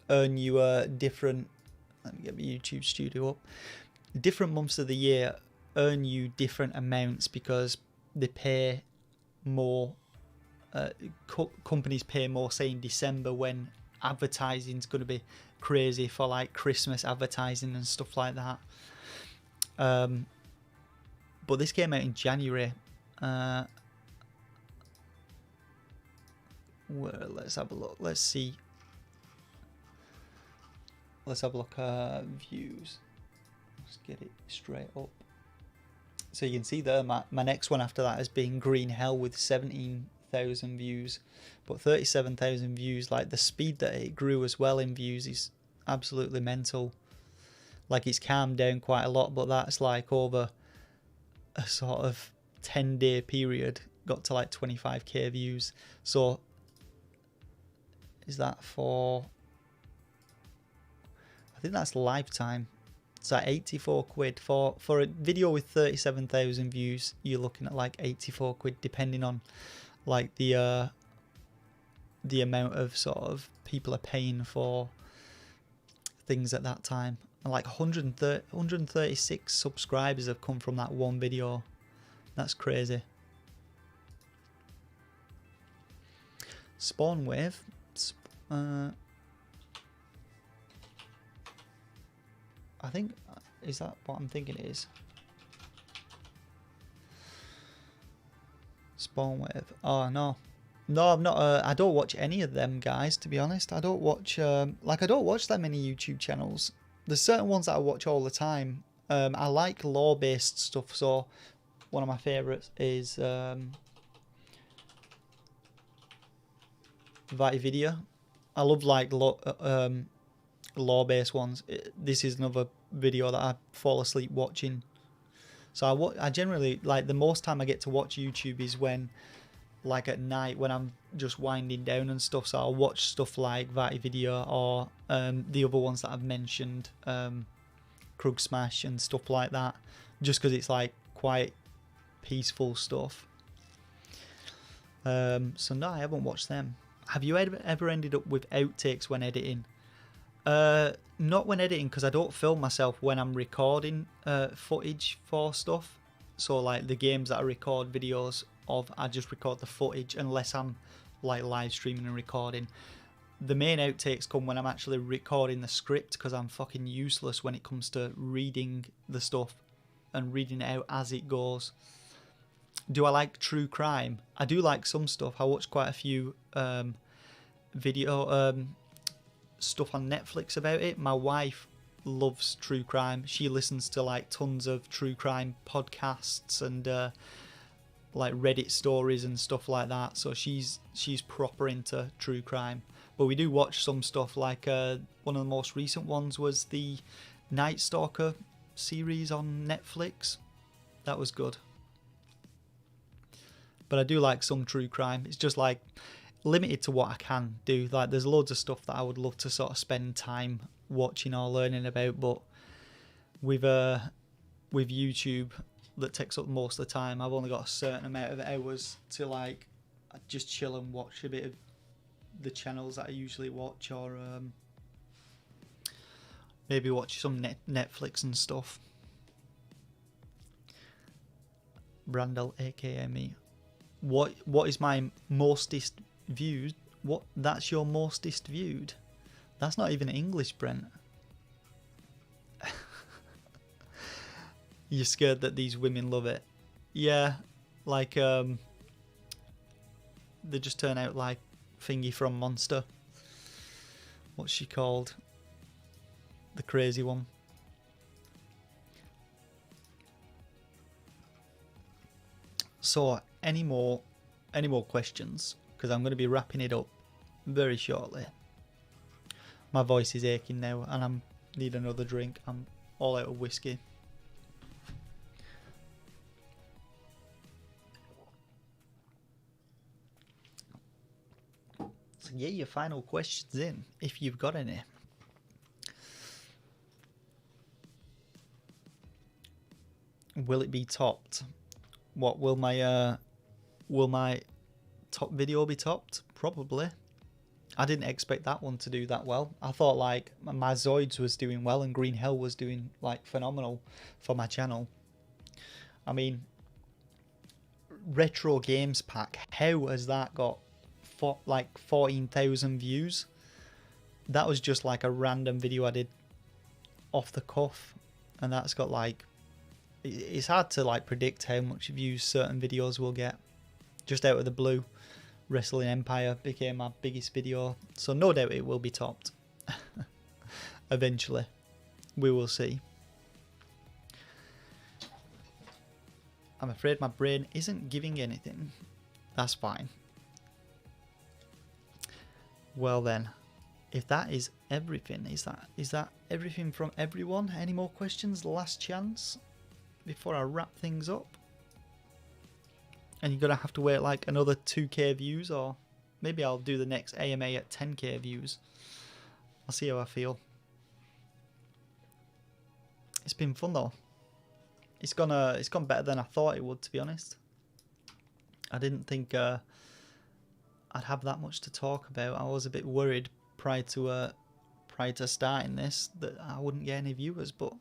earn you different. Let me get my YouTube studio up. Different months of the year earn you different amounts because they pay more. Companies pay more, say in December, when advertising's going to be crazy for like Christmas advertising and stuff like that. But this came out in January. Well, let's have a look. Let's see. Let's have a look at views. Let's get it straight up. So you can see there, my next one after that has been Green Hell with 17,000 views. But 37,000 views, like the speed that it grew as well in views is absolutely mental. Like it's calmed down quite a lot, but that's like over a sort of 10-day period got to like 25k views. So is that for, I think that's lifetime. It's like 84 quid for a video with 37,000 views. You're looking at like 84 quid depending on like the amount of sort of people are paying for things at that time. And like 136 subscribers have come from that one video. That's crazy. Spawn Wave. I think, is that what I'm thinking it is? Spawn Wave. Oh no. No, I'm not. I don't watch any of them guys, to be honest. I don't watch I don't watch that many YouTube channels. There's certain ones that I watch all the time. I like lore-based stuff. So one of my favorites is Video. I love like lore-based ones. This is another video that I fall asleep watching. So I generally, like, the most time I get to watch YouTube is when, like, at night when I'm just winding down and stuff. So I'll watch stuff like Video or the other ones that I've mentioned, Krug Smash and stuff like that, just because it's like quite peaceful stuff. So no, I haven't watched them. Have you ever ended up with outtakes when editing? Not when editing, because I don't film myself when I'm recording footage for stuff. So like the games that I record videos of, I just record the footage unless I'm like live streaming and recording. The main outtakes come when I'm actually recording the script, because I'm fucking useless when it comes to reading the stuff and reading it out as it goes. Do I like true crime? I do like some stuff. I watch quite a few stuff on Netflix about it. My wife loves true crime. She listens to like tons of true crime podcasts and like Reddit stories and stuff like that. So she's proper into true crime. But we do watch some stuff, like one of the most recent ones was the Night Stalker series on Netflix. That was good. But I do like some true crime. It's just like limited to what I can do. Like there's loads of stuff that I would love to sort of spend time watching or learning about, but with YouTube that takes up most of the time, I've only got a certain amount of hours to like just chill and watch a bit of the channels that I usually watch, or maybe watch some Netflix and stuff. Brandel, aka me. What is my mostest viewed? What? That's your mostest viewed? That's not even English, Brent. You're scared that these women love it. Yeah, like they just turn out like Thingy from Monster. What's she called? The crazy one. So any more questions? Because I'm going to be wrapping it up very shortly. My voice is aching now and I need another drink. I'm all out of whiskey. So get your final questions in if you've got any. Will it be topped? What will my top video be topped? Probably. I didn't expect that one to do that well. I thought like my Zoids was doing well and Green Hell was doing like phenomenal for my channel. I mean, Retro Games Pack, how has that got like 14,000 views? That was just like a random video I did off the cuff, and that's got like, it's hard to like predict how much views certain videos will get. Just out of the blue, Wrestling Empire became my biggest video, so no doubt it will be topped. Eventually, we will see. I'm afraid my brain isn't giving anything. That's fine. Well then, if that is everything, is that everything from everyone? Any more questions? Last chance before I wrap things up. And you're gonna have to wait like another 2k views, or maybe I'll do the next AMA at 10k views. I'll see how I feel. It's been fun though. It's gone better than I thought it would, to be honest. I didn't think I'd have that much to talk about. I was a bit worried prior to starting this that I wouldn't get any viewers, but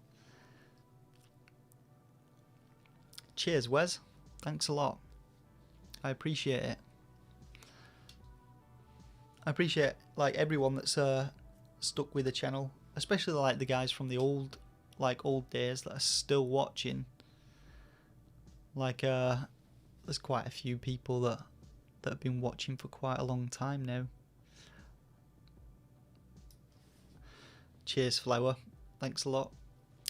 cheers, Wes. Thanks a lot. I appreciate it. I appreciate like everyone that's stuck with the channel, especially like the guys from the old days that are still watching. Like there's quite a few people that that have been watching for quite a long time now. Cheers, Flower. Thanks a lot.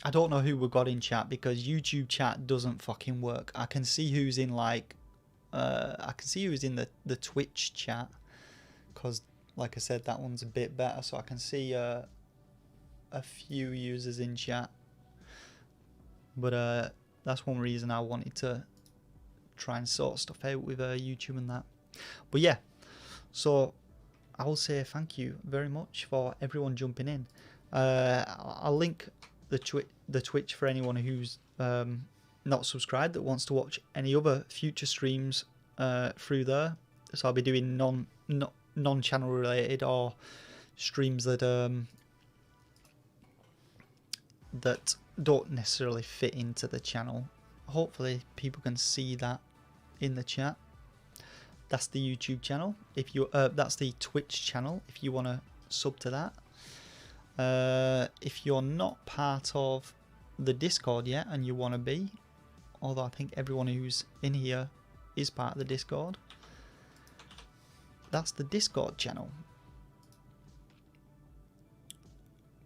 I don't know who we got in chat because YouTube chat doesn't fucking work. I can see who's in like, I can see who's in the Twitch chat, because like I said, that one's a bit better, so I can see a few users in chat. But that's one reason I wanted to try and sort stuff out with YouTube and that. But yeah, so I will say thank you very much for everyone jumping in. I'll link the Twitch for anyone who's not subscribed that wants to watch any other future streams through there. So I'll be doing non-channel related or streams that that don't necessarily fit into the channel. Hopefully people can see that in the chat. That's the YouTube channel. If you that's the Twitch channel if you want to sub to that. If you're not part of the Discord yet and you want to be, although I think everyone who's in here is part of the Discord, that's the Discord channel.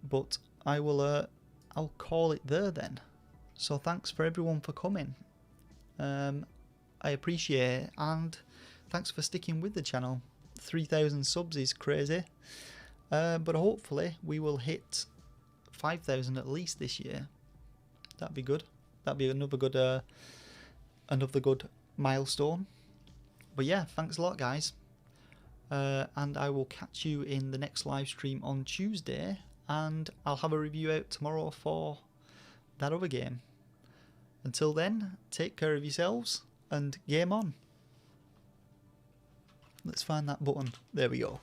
But I will I'll call it there then. So thanks for everyone for coming. I appreciate it, and thanks for sticking with the channel. 3,000 subs is crazy. But hopefully we will hit 5,000 at least this year. That'd be good. That'd be another good milestone. But yeah, thanks a lot, guys. And I will catch you in the next live stream on Tuesday, and I'll have a review out tomorrow for that other game. Until then, take care of yourselves and game on. Let's find that button. There we go.